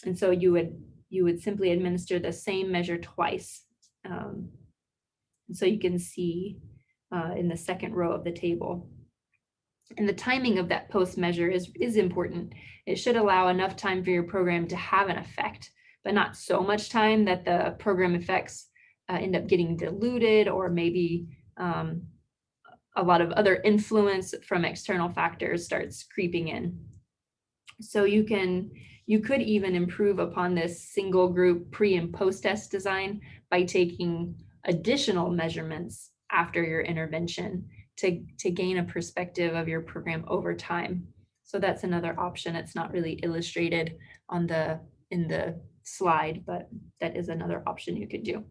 Speaker 1: And so you would simply administer the same measure twice. And so you can see in the second row of the table. And the timing of that post measure is important. It should allow enough time for your program to have an effect, but not so much time that the program effects end up getting diluted, or maybe a lot of other influence from external factors starts creeping in. So you could even improve upon this single group pre and post test design by taking additional measurements after your intervention to gain a perspective of your program over time. So that's another option. It's not really illustrated in the slide, but that is another option you could do.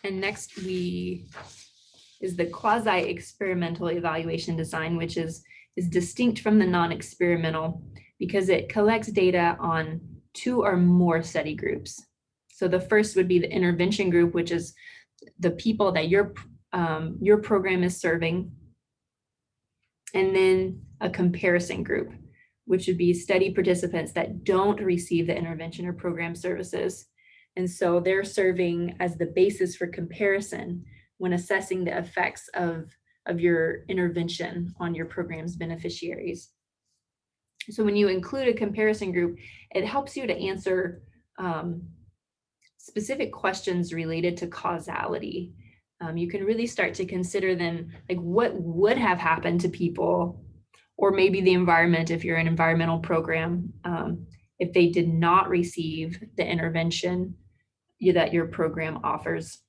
Speaker 1: And next is the quasi-experimental evaluation design, which is distinct from the non-experimental because it collects data on 2 or more study groups. So the first would be the intervention group, which is the people that your program is serving. And then a comparison group, which would be study participants that don't receive the intervention or program services. And so they're serving as the basis for comparison when assessing the effects of your intervention on your program's beneficiaries. So when you include a comparison group, it helps you to answer specific questions related to causality. You can really start to consider then, like, what would have happened to people, or maybe the environment if you're an environmental program, if they did not receive the intervention that your program offers.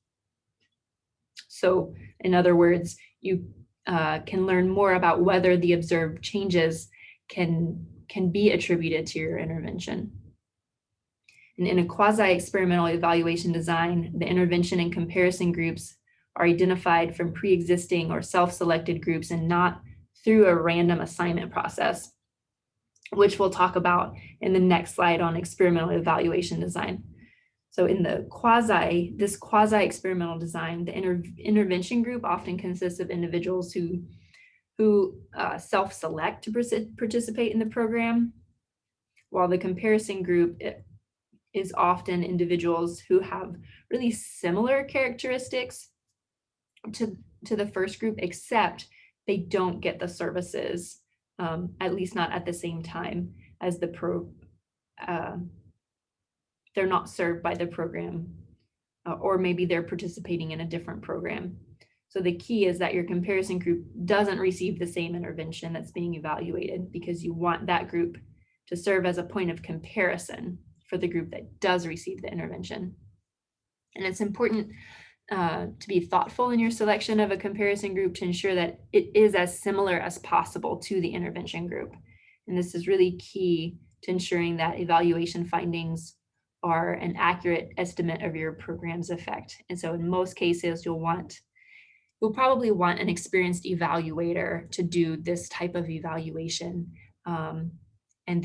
Speaker 1: So in other words, you can learn more about whether the observed changes can be attributed to your intervention. And in a quasi-experimental evaluation design, the intervention and comparison groups are identified from pre-existing or self-selected groups and not through a random assignment process, which we'll talk about in the next slide on experimental evaluation design. So in this quasi-experimental design, the intervention group often consists of individuals who self-select to participate in the program, while the comparison group is often individuals who have really similar characteristics to the first group, except they don't get the services, at least not at the same time as they're not served by the program, or maybe they're participating in a different program. So the key is that your comparison group doesn't receive the same intervention that's being evaluated, because you want that group to serve as a point of comparison for the group that does receive the intervention. And it's important to be thoughtful in your selection of a comparison group to ensure that it is as similar as possible to the intervention group. And this is really key to ensuring that evaluation findings are an accurate estimate of your program's effect. And so in most cases, you'll probably want an experienced evaluator to do this type of evaluation. And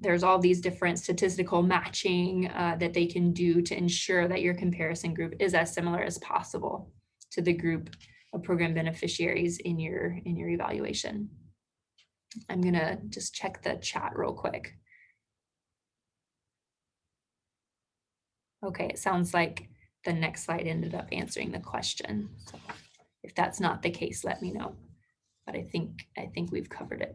Speaker 1: there's all these different statistical matching that they can do to ensure that your comparison group is as similar as possible to the group of program beneficiaries in your evaluation. I'm gonna just check the chat real quick. Okay, it sounds like the next slide ended up answering the question. So if that's not the case, let me know. But I think we've covered it.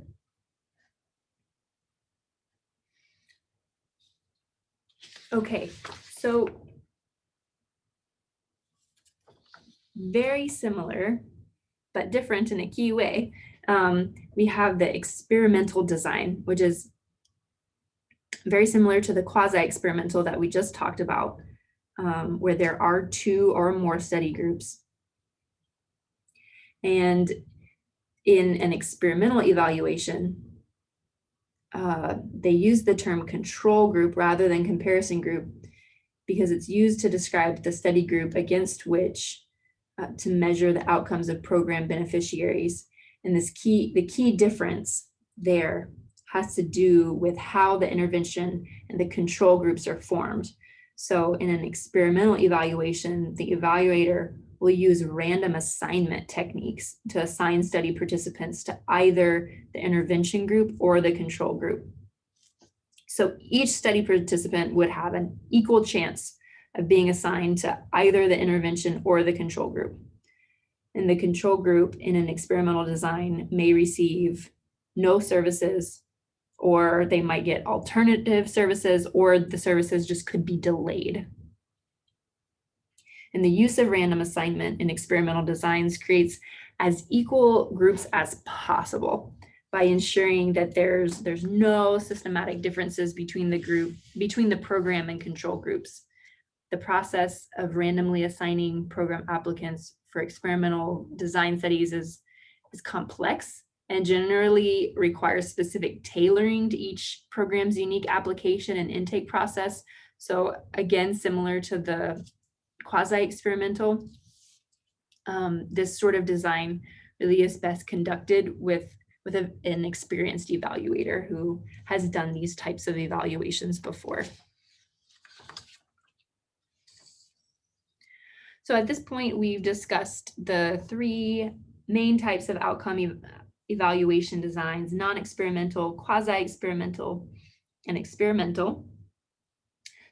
Speaker 1: Okay, so very similar, but different in a key way. We have the experimental design, which is very similar to the quasi-experimental that we just talked about, where there are 2 or more study groups. And in an experimental evaluation, they use the term control group rather than comparison group, because it's used to describe the study group against which to measure the outcomes of program beneficiaries. And the key difference there has to do with how the intervention and the control groups are formed. So in an experimental evaluation, the evaluator will use random assignment techniques to assign study participants to either the intervention group or the control group. So each study participant would have an equal chance of being assigned to either the intervention or the control group. And the control group in an experimental design may receive no services, or they might get alternative services, or the services just could be delayed. And the use of random assignment in experimental designs creates as equal groups as possible by ensuring that there's no systematic differences between the program and control groups. The process of randomly assigning program applicants for experimental design studies is complex and generally requires specific tailoring to each program's unique application and intake process. So again, similar to the quasi-experimental, this sort of design really is best conducted with an experienced evaluator who has done these types of evaluations before. So at this point, we've discussed the three main types of outcome evaluation designs: non-experimental, quasi-experimental, and experimental.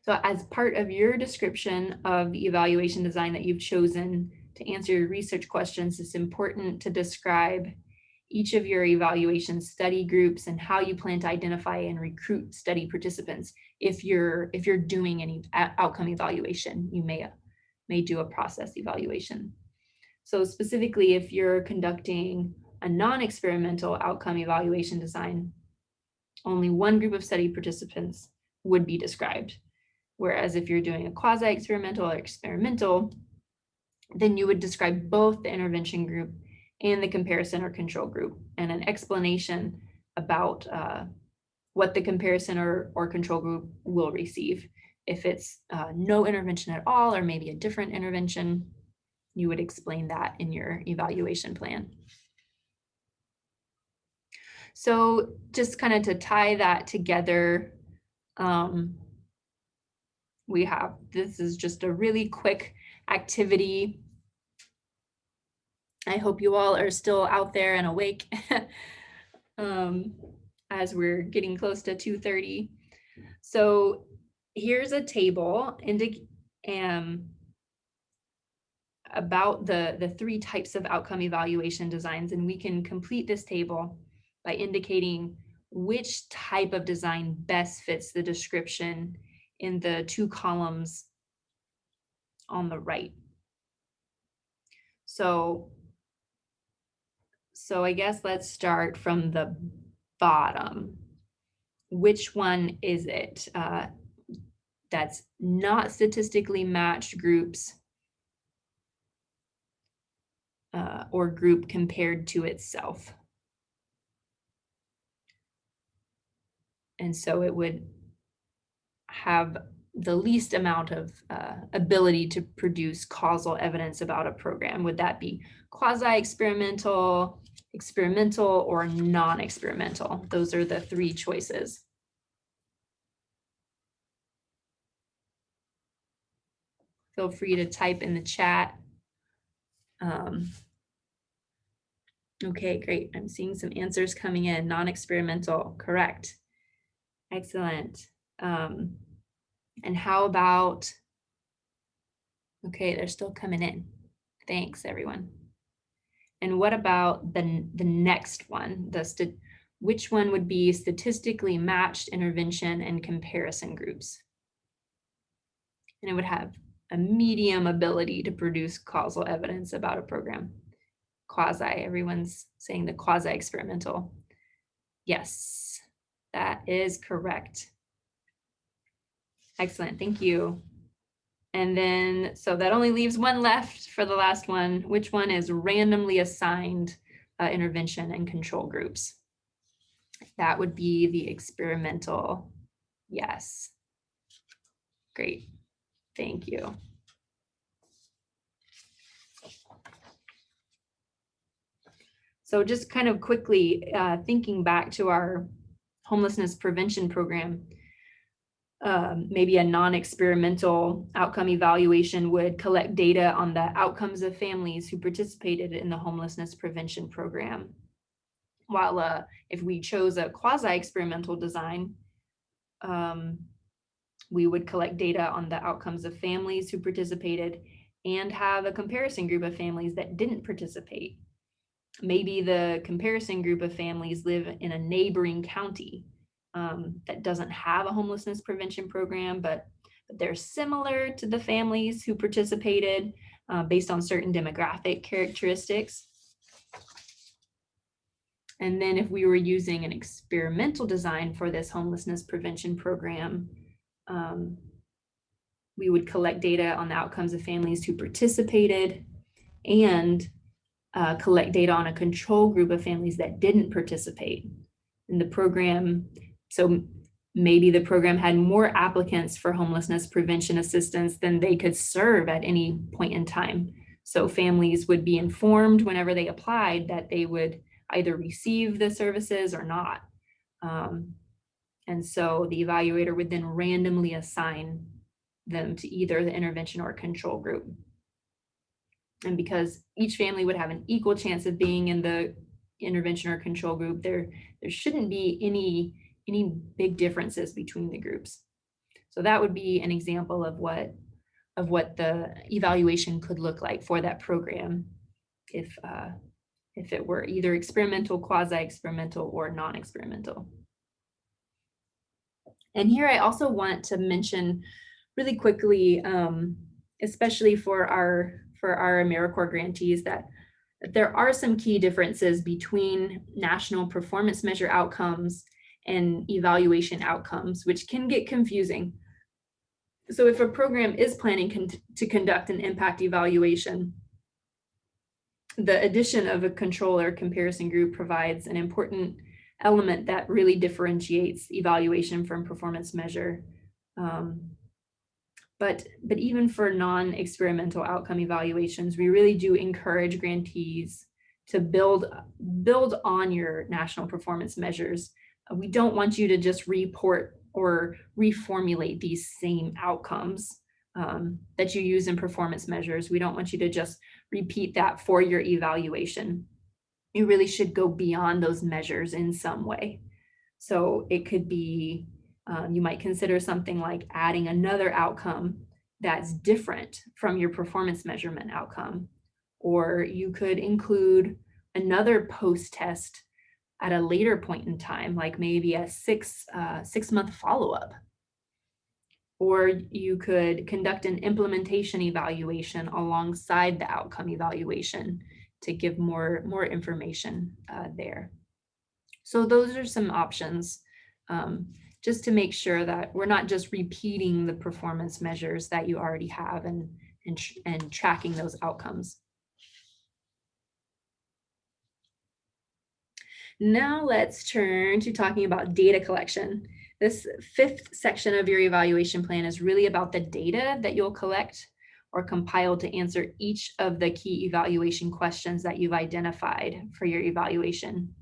Speaker 1: So as part of your description of the evaluation design that you've chosen to answer your research questions, it's important to describe each of your evaluation study groups and how you plan to identify and recruit study participants. If you're doing any outcome evaluation, you may do a process evaluation. So specifically, if you're conducting a non-experimental outcome evaluation design, only one group of study participants would be described. Whereas if you're doing a quasi-experimental or experimental, then you would describe both the intervention group and the comparison or control group, and an explanation about what the comparison or control group will receive. If it's no intervention at all, or maybe a different intervention, you would explain that in your evaluation plan. So just kind of to tie that together, this is just a really quick activity. I hope you all are still out there and awake as we're getting close to 2:30. So here's a table about the three types of outcome evaluation designs, and we can complete this table by indicating which type of design best fits the description in the two columns on the right. So I guess let's start from the bottom. Which one is it that's not statistically matched groups or group compared to itself? And so it would have the least amount of ability to produce causal evidence about a program. Would that be quasi-experimental, experimental, or non-experimental? Those are the three choices. Feel free to type in the chat. Okay, great. I'm seeing some answers coming in. Non-experimental, correct. Excellent. And how about, okay, they're still coming in. Thanks, everyone. And what about the next one? Which one would be statistically matched intervention and comparison groups? And it would have a medium ability to produce causal evidence about a program. Quasi, everyone's saying the quasi-experimental. Yes, that is correct. Excellent, thank you. And then, so that only leaves one left for the last one. Which one is randomly assigned intervention and control groups? That would be the experimental. Yes. Great, thank you. So just kind of quickly thinking back to our homelessness prevention program, maybe a non-experimental outcome evaluation would collect data on the outcomes of families who participated in the homelessness prevention program. While if we chose a quasi-experimental design, we would collect data on the outcomes of families who participated and have a comparison group of families that didn't participate. Maybe the comparison group of families live in a neighboring county that doesn't have a homelessness prevention program, but they're similar to the families who participated based on certain demographic characteristics. And then if we were using an experimental design for this homelessness prevention program, we would collect data on the outcomes of families who participated and collect data on a control group of families that didn't participate in the program. So maybe the program had more applicants for homelessness prevention assistance than they could serve at any point in time. So families would be informed whenever they applied that they would either receive the services or not. And so the evaluator would then randomly assign them to either the intervention or control group. And because each family would have an equal chance of being in the intervention or control group, there shouldn't be any big differences between the groups. So that would be an example of what the evaluation could look like for that program if it were either experimental, quasi-experimental, or non-experimental. And here I also want to mention really quickly, especially for our AmeriCorps grantees, that there are some key differences between national performance measure outcomes and evaluation outcomes, which can get confusing. So if a program is planning to conduct an impact evaluation, the addition of a control or comparison group provides an important element that really differentiates evaluation from performance measure. But even for non-experimental outcome evaluations, we really do encourage grantees to build on your national performance measures. We don't want you to just report or reformulate these same outcomes that you use in performance measures. We don't want you to just repeat that for your evaluation. You really should go beyond those measures in some way. So it could be, you might consider something like adding another outcome that's different from your performance measurement outcome. Or you could include another post-test at a later point in time, like maybe a six-month follow-up. Or you could conduct an implementation evaluation alongside the outcome evaluation to give more information there. So those are some options, just to make sure that we're not just repeating the performance measures that you already have and tracking those outcomes. Now let's turn to talking about data collection. This fifth section of your evaluation plan is really about the data that you'll collect or compile to answer each of the key evaluation questions that you've identified for your evaluation.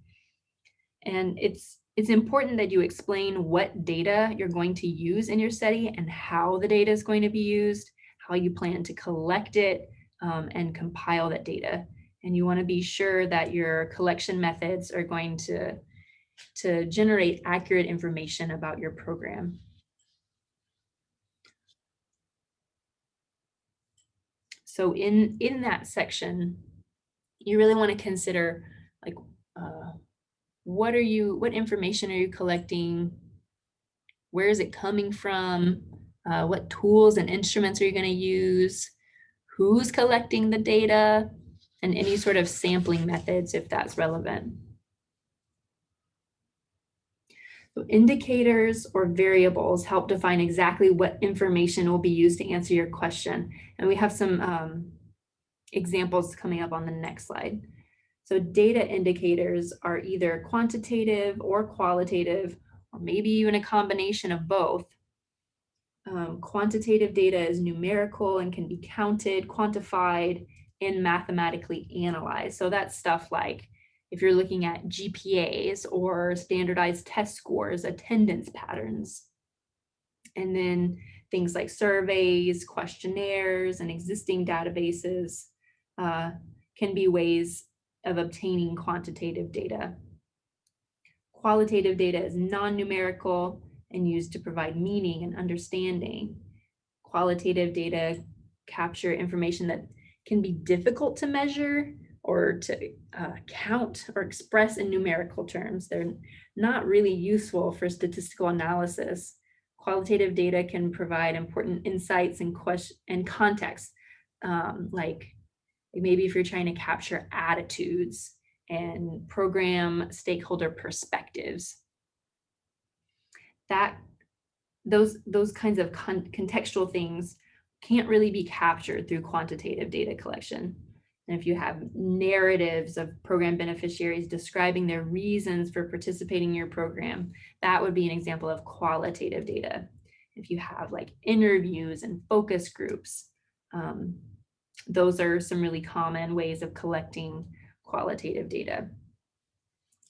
Speaker 1: And it's important that you explain what data you're going to use in your study and how the data is going to be used, how you plan to collect it, and compile that data. And you want to be sure that your collection methods are going to generate accurate information about your program. So in that section, you really want to consider, like, what information are you collecting? Where is it coming from? What tools and instruments are you going to use? Who's collecting the data? And any sort of sampling methods if that's relevant. So indicators or variables help define exactly what information will be used to answer your question. And we have some examples coming up on the next slide. So data indicators are either quantitative or qualitative, or maybe even a combination of both. Quantitative data is numerical and can be counted, quantified, and mathematically analyzed. So that's stuff like if you're looking at GPAs or standardized test scores, attendance patterns, and then things like surveys, questionnaires, and existing databases can be ways of obtaining quantitative data. Qualitative data is non-numerical and used to provide meaning and understanding. Qualitative data capture information that can be difficult to measure or to count or express in numerical terms. They're not really useful for statistical analysis. Qualitative data can provide important insights and context, like maybe if you're trying to capture attitudes and program stakeholder perspectives. Those kinds of contextual things can't really be captured through quantitative data collection. And if you have narratives of program beneficiaries describing their reasons for participating in your program, that would be an example of qualitative data. If you have like interviews and focus groups, those are some really common ways of collecting qualitative data.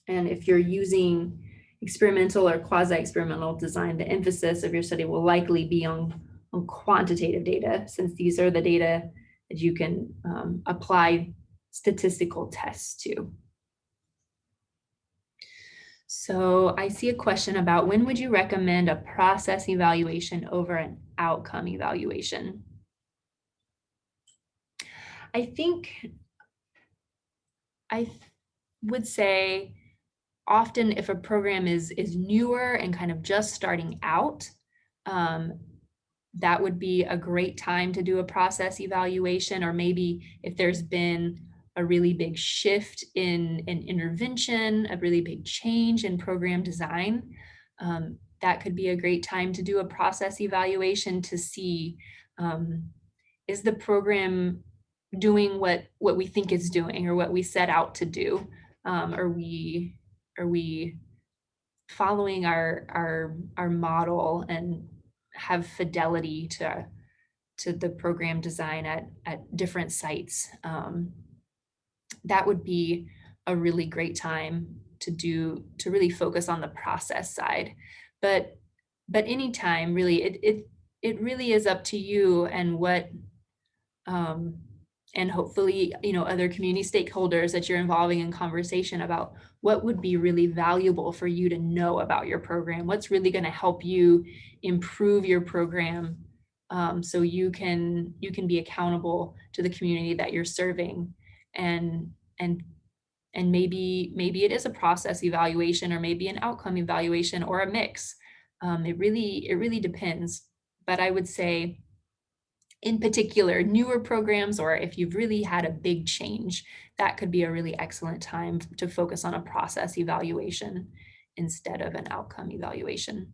Speaker 1: And if you're using experimental or quasi-experimental design, the emphasis of your study will likely be on quantitative data, since these are the data that you can apply statistical tests to. So I see a question about when would you recommend a process evaluation over an outcome evaluation? I think I would say often if a program is newer and kind of just starting out, that would be a great time to do a process evaluation, or maybe if there's been a really big shift in an intervention, a really big change in program design, that could be a great time to do a process evaluation to see, is the program doing what we think it's doing or what we set out to do? Are we following our model and have fidelity to the program design at different sites? That would be a really great time to really focus on the process side. But anytime really, it really is up to you and what and hopefully, other community stakeholders that you're involving in conversation about what would be really valuable for you to know about your program, what's really going to help you improve your program, so you can be accountable to the community that you're serving. And maybe it is a process evaluation, or maybe an outcome evaluation, or a mix. It really depends. But I would say, in particular, newer programs, or if you've really had a big change, that could be a really excellent time to focus on a process evaluation instead of an outcome evaluation.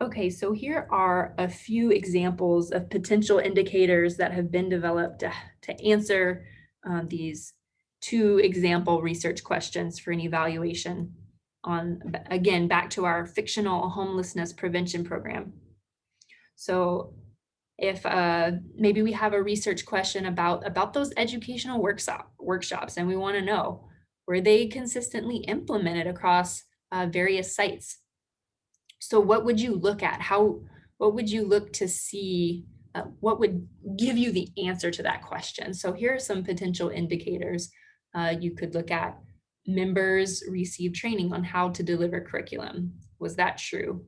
Speaker 1: Okay, so here are a few examples of potential indicators that have been developed to answer these 2 example research questions for an evaluation on, again, back to our fictional homelessness prevention program. So if maybe we have a research question about those educational workshops, and we want to know, were they consistently implemented across various sites? So what would you look at? What would you look to see? What would give you the answer to that question? So here are some potential indicators. You could look at: members received training on how to deliver curriculum. Was that true?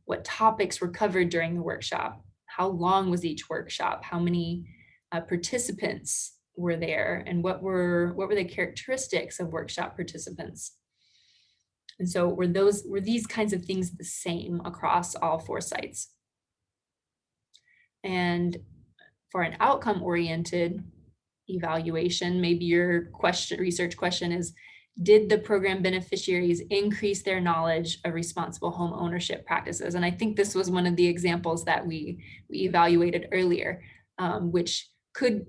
Speaker 1: What topics were covered during the workshop? How long was each workshop? How many participants were there? And what were the characteristics of workshop participants? And so were these kinds of things the same across all 4 sites? And for an outcome-oriented evaluation, maybe your research question is: did the program beneficiaries increase their knowledge of responsible home ownership practices? And I think this was one of the examples that we evaluated earlier, which could,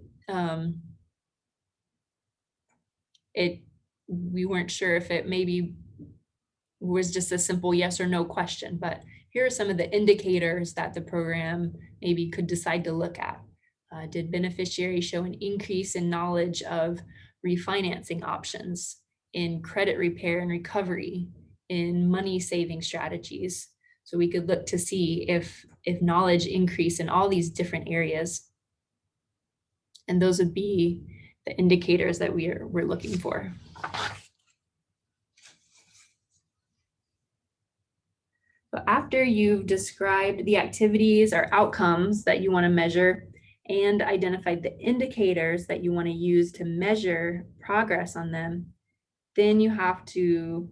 Speaker 1: we weren't sure if it maybe was just a simple yes or no question, but here are some of the indicators that the program maybe could decide to look at. Did beneficiaries show an increase in knowledge of refinancing options, in credit repair and recovery, in money saving strategies? So we could look to see if knowledge increased in all these different areas. And those would be the indicators that we're looking for. So after you've described the activities or outcomes that you want to measure and identified the indicators that you want to use to measure progress on them, then you'll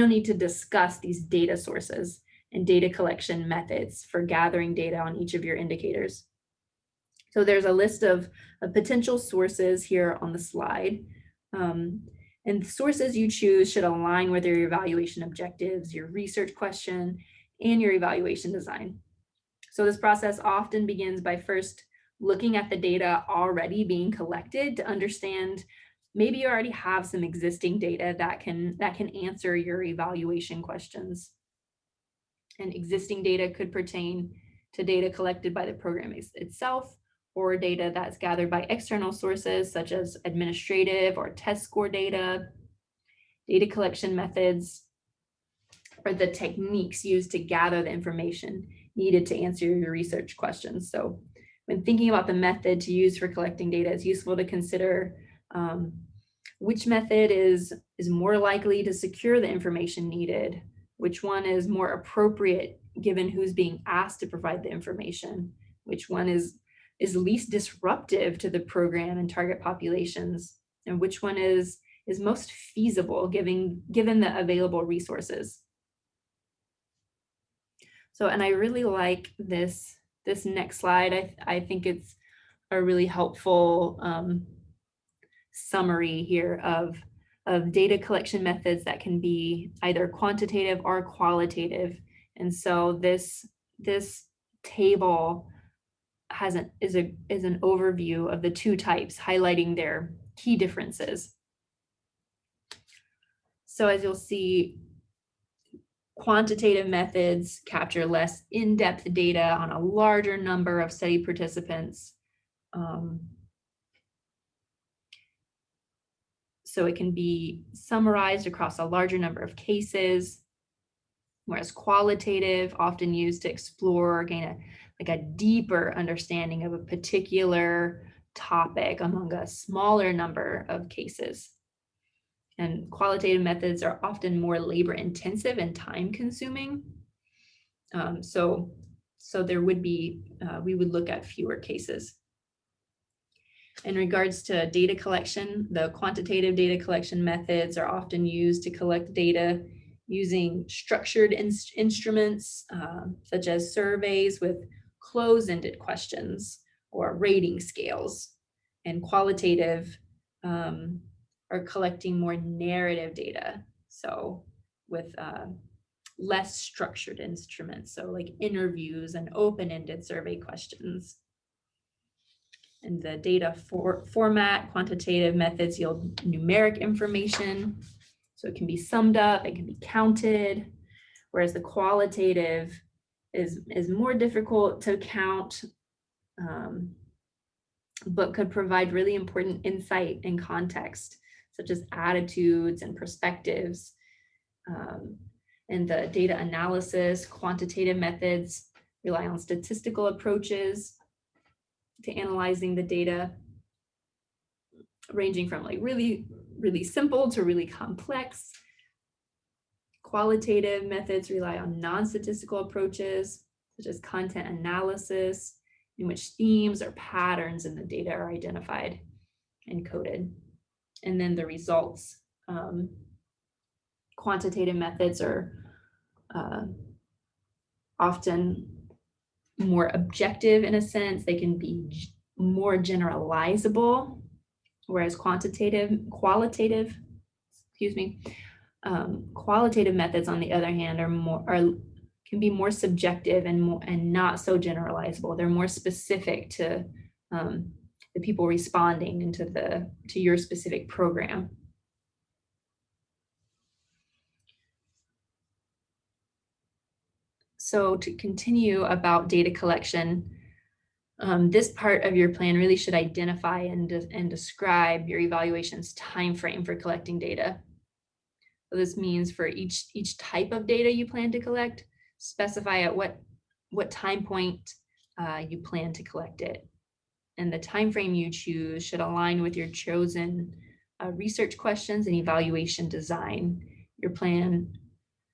Speaker 1: need to discuss these data sources and data collection methods for gathering data on each of your indicators. So there's a list of potential sources here on the slide. And the sources you choose should align with your evaluation objectives, your research question, and your evaluation design. So this process often begins by first looking at the data already being collected to understand maybe you already have some existing data that can answer your evaluation questions. And existing data could pertain to data collected by the program itself, or data that's gathered by external sources such as administrative or test score data. Data collection methods are the techniques used to gather the information needed to answer your research questions. So when thinking about the method to use for collecting data, it's useful to consider which method is more likely to secure the information needed, which one is more appropriate given who's being asked to provide the information, which one is least disruptive to the program and target populations, and which one is most feasible given the available resources. So, and I really like this next slide. I think it's a really helpful summary here of data collection methods that can be either quantitative or qualitative. And so this table is an overview of the two types, highlighting their key differences. So as you'll see, quantitative methods capture less in-depth data on a larger number of study participants. So it can be summarized across a larger number of cases, whereas qualitative, often used to explore or gain a deeper understanding of a particular topic among a smaller number of cases. And qualitative methods are often more labor intensive and time consuming. So there would be, we would look at fewer cases. In regards to data collection, the quantitative data collection methods are often used to collect data using structured instruments, such as surveys with close-ended questions or rating scales. And qualitative are collecting more narrative data, so with less structured instruments, so like interviews and open-ended survey questions. And the data format, quantitative methods yield numeric information, so it can be summed up, it can be counted, whereas the qualitative is more difficult to count, but could provide really important insight and context, such as attitudes and perspectives. And the data analysis, quantitative methods rely on statistical approaches to analyzing the data, ranging from like really, really simple to really complex. Qualitative methods rely on non-statistical approaches, such as content analysis, in which themes or patterns in the data are identified and coded. And then the results. Quantitative methods are often more objective in a sense. They can be more generalizable, whereas qualitative methods, on the other hand, can be more subjective and not so generalizable. They're more specific to the people responding and to your specific program. So to continue about data collection, this part of your plan really should identify and describe your evaluation's time frame for collecting data. So this means for each type of data you plan to collect, specify at what time point you plan to collect it. And the time frame you choose should align with your chosen research questions and evaluation design. Your plan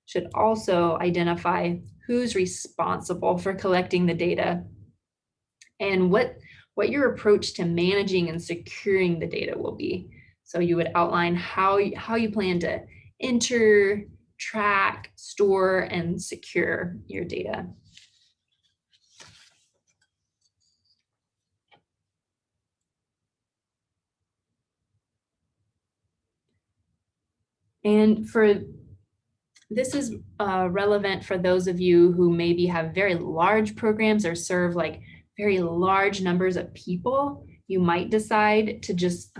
Speaker 1: should also identify who's responsible for collecting the data and what your approach to managing and securing the data will be. So you would outline how you plan to enter, track, store, and secure your data. And this is relevant for those of you who maybe have very large programs or serve like very large numbers of people. You might decide to just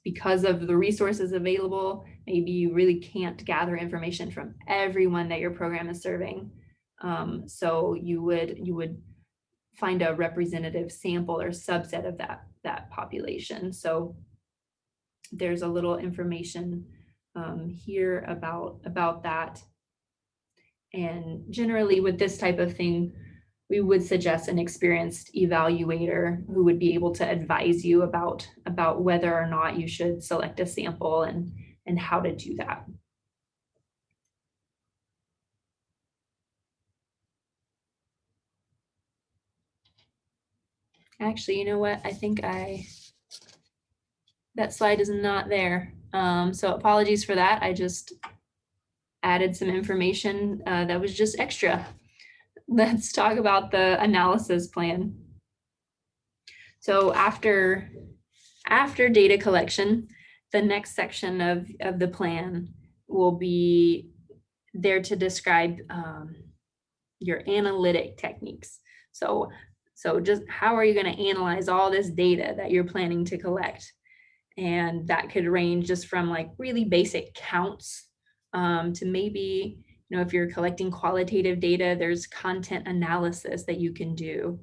Speaker 1: because of the resources available, maybe you really can't gather information from everyone that your program is serving. So you would find a representative sample or subset of that population. So there's a little information here about that. And generally with this type of thing, we would suggest an experienced evaluator who would be able to advise you about whether or not you should select a sample and how to do that. Actually, you know what? I think that slide is not there. So apologies for that. I just added some information that was just extra. Let's talk about the analysis plan. So after data collection, the next section of the plan will be there to describe your analytic techniques. So just how are you going to analyze all this data that you're planning to collect? And that could range just from like really basic counts to maybe, if you're collecting qualitative data, there's content analysis that you can do.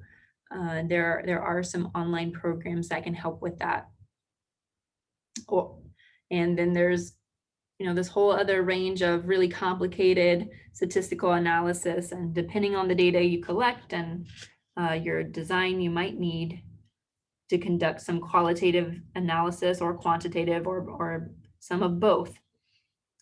Speaker 1: There are some online programs that can help with that. And then there's, this whole other range of really complicated statistical analysis, and depending on the data you collect and your design, you might need to conduct some qualitative analysis or quantitative or some of both.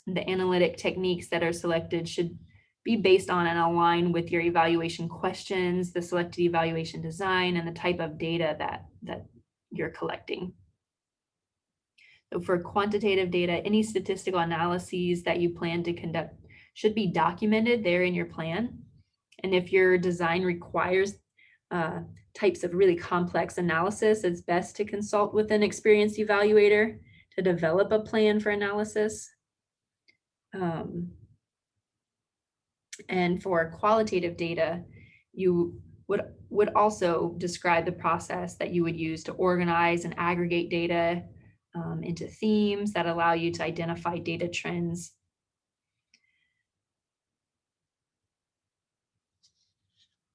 Speaker 1: The analytic techniques that are selected should be based on and align with your evaluation questions, the selected evaluation design, and the type of data that you're collecting. So for quantitative data, any statistical analyses that you plan to conduct should be documented there in your plan. And if your design requires types of really complex analysis, it's best to consult with an experienced evaluator to develop a plan for analysis. And for qualitative data, you would also describe the process that you would use to organize and aggregate data into themes that allow you to identify data trends.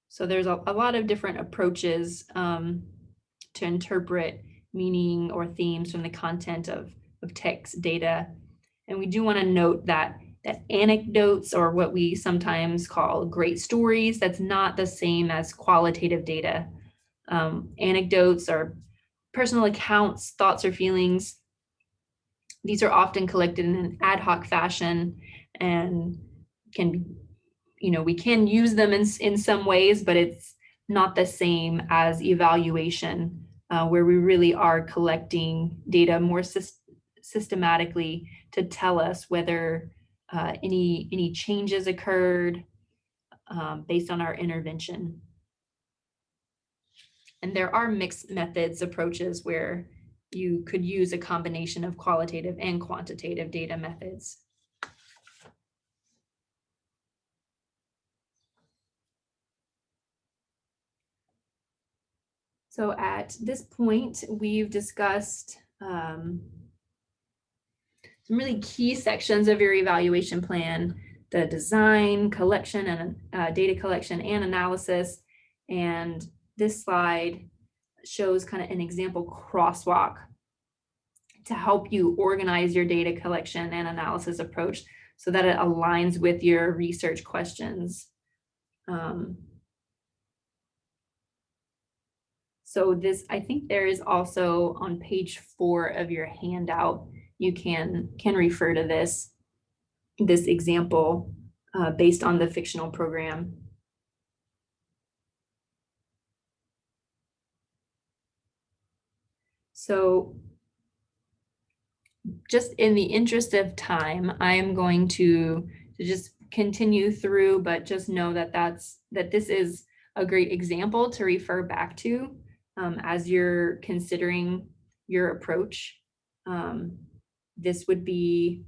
Speaker 1: So there's a lot of different approaches to interpret meaning or themes from the content of text data. And we do want to note that anecdotes, or what we sometimes call great stories, that's not the same as qualitative data. Anecdotes are personal accounts, thoughts, or feelings. These are often collected in an ad hoc fashion and can be, we can use them in some ways, but it's not the same as evaluation, where we really are collecting data more systematically to tell us whether any changes occurred based on our intervention. And there are mixed methods approaches where you could use a combination of qualitative and quantitative data methods. So at this point, we've discussed some really key sections of your evaluation plan: the design, collection, and data collection and analysis. And this slide shows kind of an example crosswalk to help you organize your data collection and analysis approach so that it aligns with your research questions. So this, I think there is also on page 4 of your handout, you can refer to this. this example based on the fictional program. So just in the interest of time, I'm going to just continue through, but just know that this is a great example to refer back to as you're considering your approach. This would be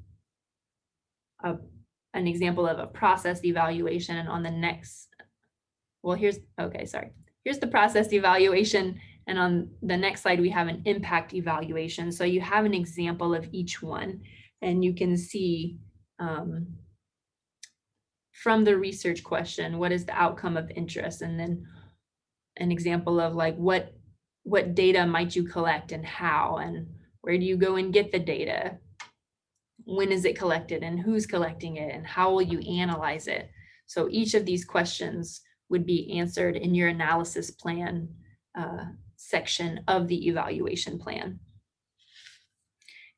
Speaker 1: an example of a process evaluation, and on the next, well, here's the process evaluation, and on the next slide we have an impact evaluation. So you have an example of each one, and you can see from the research question, what is the outcome of interest, and then an example of like what data might you collect and how, and where do you go and get the data, when is it collected and who's collecting it, and how will you analyze it. So each of these questions would be answered in your analysis plan section of the evaluation plan.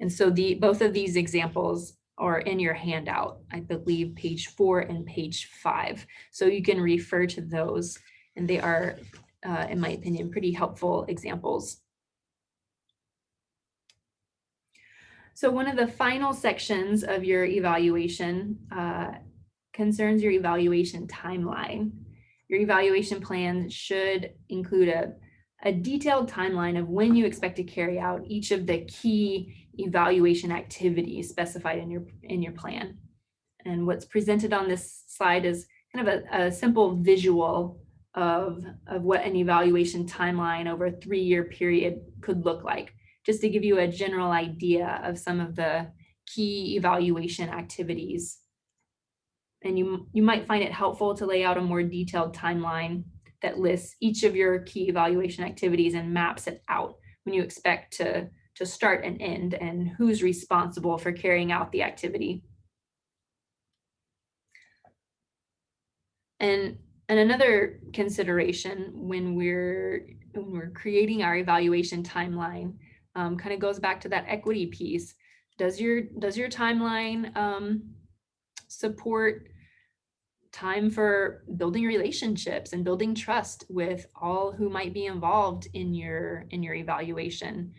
Speaker 1: And so both of these examples are in your handout, I believe page 4 and page 5. So you can refer to those, and they are, in my opinion, pretty helpful examples. So one of the final sections of your evaluation concerns your evaluation timeline. Your evaluation plan should include a detailed timeline of when you expect to carry out each of the key evaluation activities specified in your plan. And what's presented on this slide is kind of a simple visual of what an evaluation timeline over a 3-year period could look like, just to give you a general idea of some of the key evaluation activities. And you might find it helpful to lay out a more detailed timeline that lists each of your key evaluation activities and maps it out when you expect to start and end, and who's responsible for carrying out the activity. And another consideration when we're creating our evaluation timeline kind of goes back to that equity piece. Does your timeline support time for building relationships and building trust with all who might be involved in your evaluation?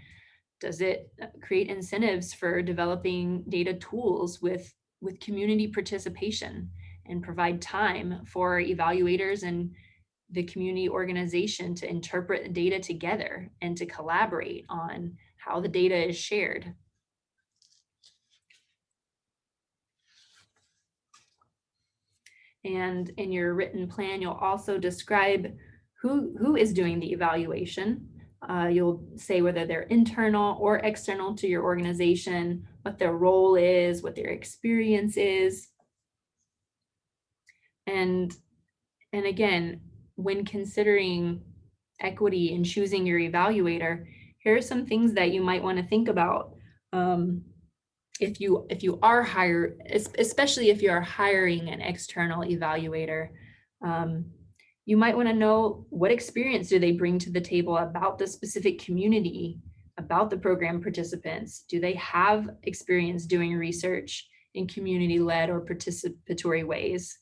Speaker 1: Does it create incentives for developing data tools with community participation, and provide time for evaluators and the community organization to interpret the data together and to collaborate on how the data is shared? And in your written plan, you'll also describe who is doing the evaluation. You'll say whether they're internal or external to your organization, what their role is, what their experience is. And again, when considering equity and choosing your evaluator, here are some things that you might want to think about. If you are especially if you are hiring an external evaluator, you might want to know what experience do they bring to the table about the specific community, about the program participants. Do they have experience doing research in community-led or participatory ways?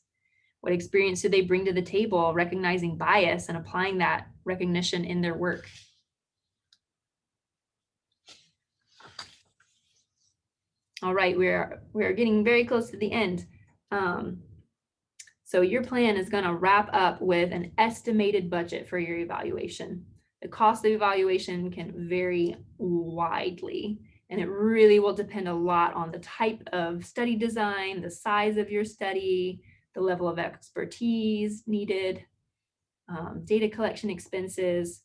Speaker 1: What experience do they bring to the table recognizing bias and applying that recognition in their work? All right, we're getting very close to the end. So your plan is going to wrap up with an estimated budget for your evaluation. The cost of evaluation can vary widely, and it really will depend a lot on the type of study design, the size of your study, the level of expertise needed, data collection expenses.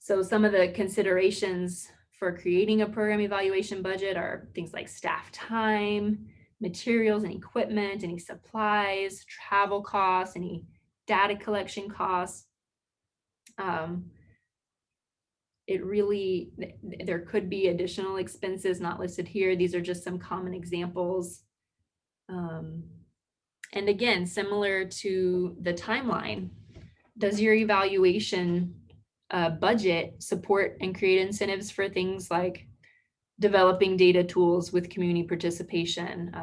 Speaker 1: So some of the considerations for creating a program evaluation budget are things like staff time, materials and equipment, any supplies, travel costs, any data collection costs. There could be additional expenses not listed here. These are just some common examples. And again, similar to the timeline, does your evaluation budget support and create incentives for things like developing data tools with community participation,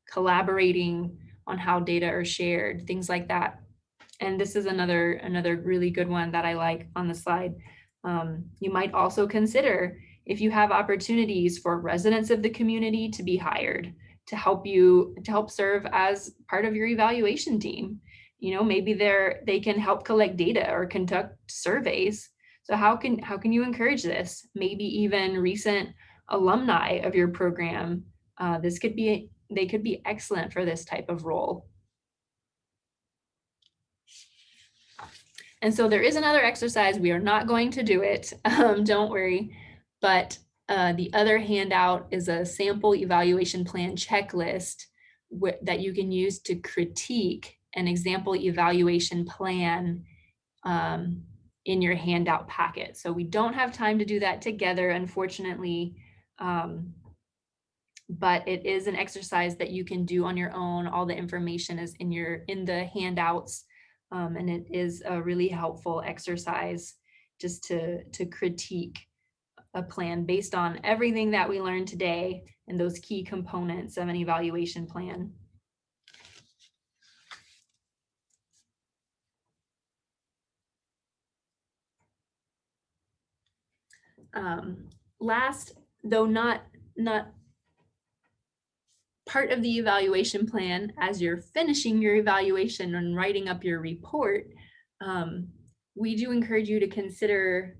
Speaker 1: collaborating on how data are shared, things like that. And this is another really good one that I like on the slide. You might also consider if you have opportunities for residents of the community to be hired to help serve as part of your evaluation team. You know, maybe they can help collect data or conduct surveys. So how can you encourage this? Maybe even recent alumni of your program. They could be excellent for this type of role. And so there is another exercise. We are not going to do it, don't worry. But the other handout is a sample evaluation plan checklist that you can use to critique an example evaluation plan in your handout packet. So we don't have time to do that together, unfortunately. But it is an exercise that you can do on your own. All the information is in the handouts. And it is a really helpful exercise just to critique a plan based on everything that we learned today and those key components of an evaluation plan. Last, though not part of the evaluation plan, as you're finishing your evaluation and writing up your report, we do encourage you to consider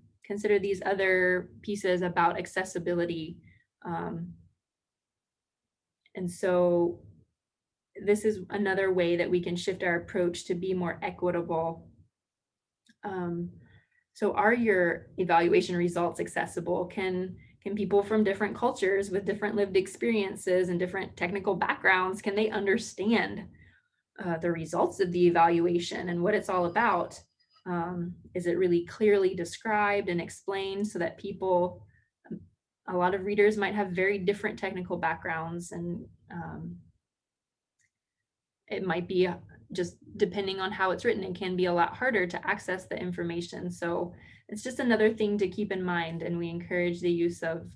Speaker 1: these other pieces about accessibility. And so this is another way that we can shift our approach to be more equitable. So are your evaluation results accessible? Can people from different cultures with different lived experiences and different technical backgrounds, can they understand the results of the evaluation and what it's all about? Is it really clearly described and explained so that a lot of readers might have very different technical backgrounds, and it might be just depending on how it's written, it can be a lot harder to access the information. So it's just another thing to keep in mind, and we encourage the use of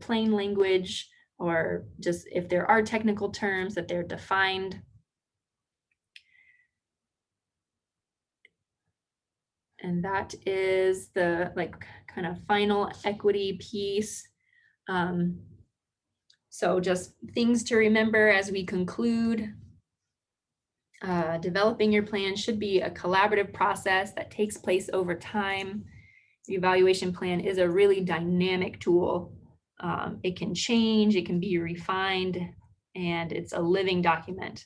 Speaker 1: plain language, or just if there are technical terms, that they're defined. And that is the kind of final equity piece. So just things to remember as we conclude. Developing your plan should be a collaborative process that takes place over time. The evaluation plan is a really dynamic tool. It can change, it can be refined, and it's a living document.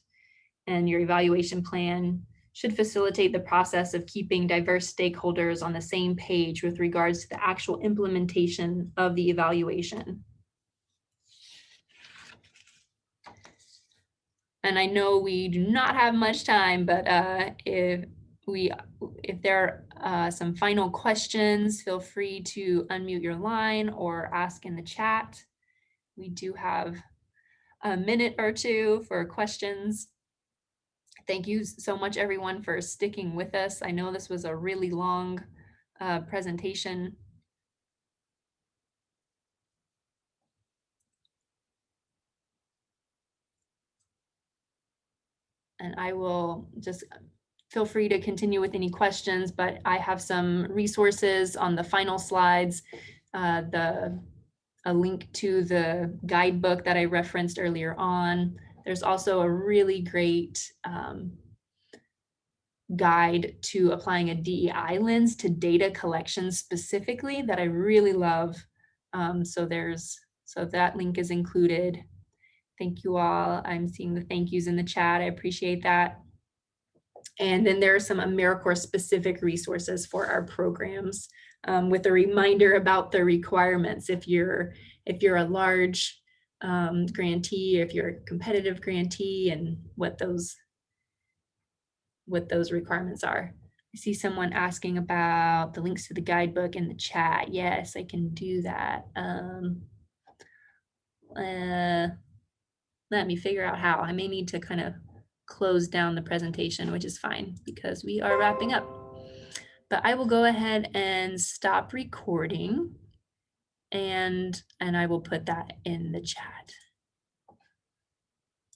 Speaker 1: And your evaluation plan should facilitate the process of keeping diverse stakeholders on the same page with regards to the actual implementation of the evaluation. And I know we do not have much time, but if there are some final questions, feel free to unmute your line or ask in the chat. We do have a minute or two for questions. Thank you so much, everyone, for sticking with us. I know this was a really long presentation. And I will just feel free to continue with any questions, but I have some resources on the final slides, a link to the guidebook that I referenced earlier on. There's also a really great guide to applying a DEI lens to data collection specifically that I really love. So that link is included. Thank you all. I'm seeing the thank yous in the chat. I appreciate that. And then there are some AmeriCorps specific resources for our programs with a reminder about the requirements. If you're a large grantee, if you're a competitive grantee, and what those requirements are. I see someone asking about the links to the guidebook in the chat. Yes, I can do that. Let me figure out how. I may need to kind of close down the presentation, which is fine because we are wrapping up. But I will go ahead and stop recording, and I will put that in the chat.